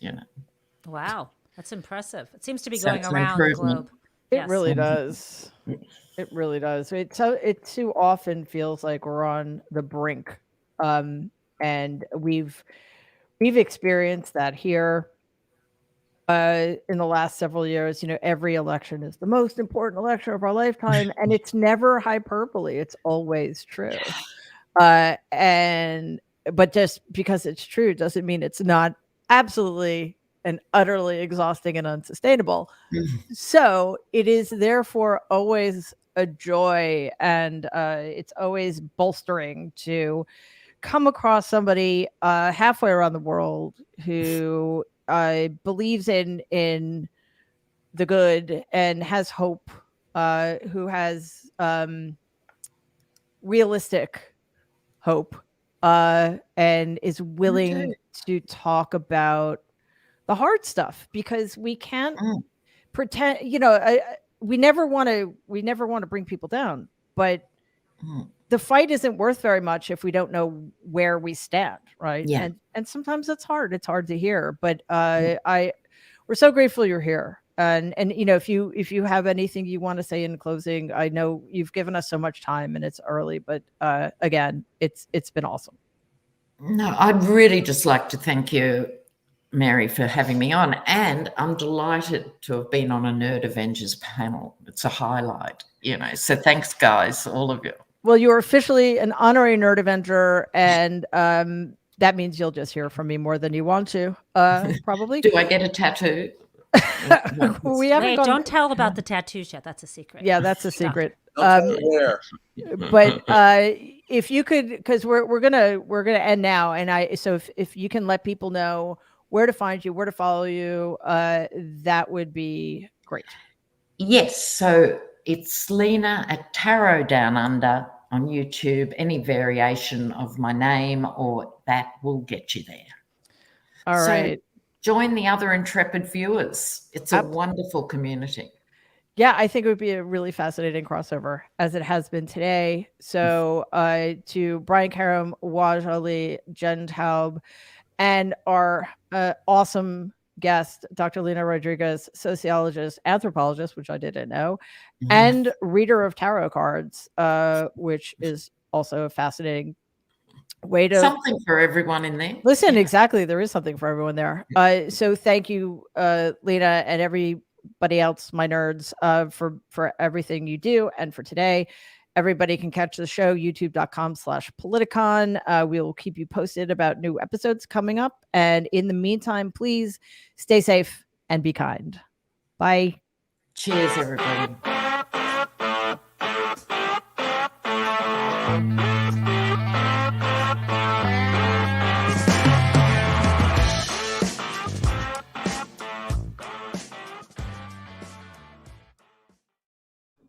Wow, that's impressive. It seems to be So going it's an around the improvement. globe. It really does. It really does. It too often feels like we're on the brink, and we've experienced that here. In the last several years, every election is the most important election of our lifetime, and it's never hyperbole. It's always true. But just because it's true doesn't mean it's not absolutely and utterly exhausting and unsustainable. So it is therefore always a joy, and it's always bolstering to come across somebody halfway around the world who believes in the good and has hope, who has realistic hope, and is willing to talk about the hard stuff, because we can't pretend, we never want to bring people down, but the fight isn't worth very much if we don't know where we stand, right? Yeah. And sometimes it's hard to hear, but we're so grateful you're here. And if you have anything you want to say in closing, I know you've given us so much time and it's early, but again, it's been awesome. No, I'd really just like to thank you Mary, for having me on. And I'm delighted to have been on a Nerd Avengers panel. It's a highlight, So thanks, guys, all of you. Well, you're officially an honorary Nerd Avenger, and that means you'll just hear from me more than you want to, probably. Do I get a tattoo? We haven't Wait, gone. don't tell about the tattoos yet. That's a secret. Yeah, that's a secret. Where? But if you could, because we're gonna end now, and so if you can let people know where to find you, where to follow you, that would be great. Yes, so it's Lena at Tarot Down Under on YouTube. Any variation of my name or that will get you there. All right. Join the other intrepid viewers. It's a wonderful community. Yeah, I think it would be a really fascinating crossover, as it has been today. So to Brian Karem, Wajahat Ali, Jen Taub, and our awesome guest, Dr. Lena Rodriguez, sociologist, anthropologist, which I didn't know, and reader of tarot cards, which is also a fascinating way to something for everyone in there. Listen, exactly. There is something for everyone there. So thank you, Lena, and everybody else, my nerds, for everything you do. And for today, everybody can catch the show, youtube.com/Politicon. We will keep you posted about new episodes coming up. And in the meantime, please stay safe and be kind. Bye. Cheers, everybody.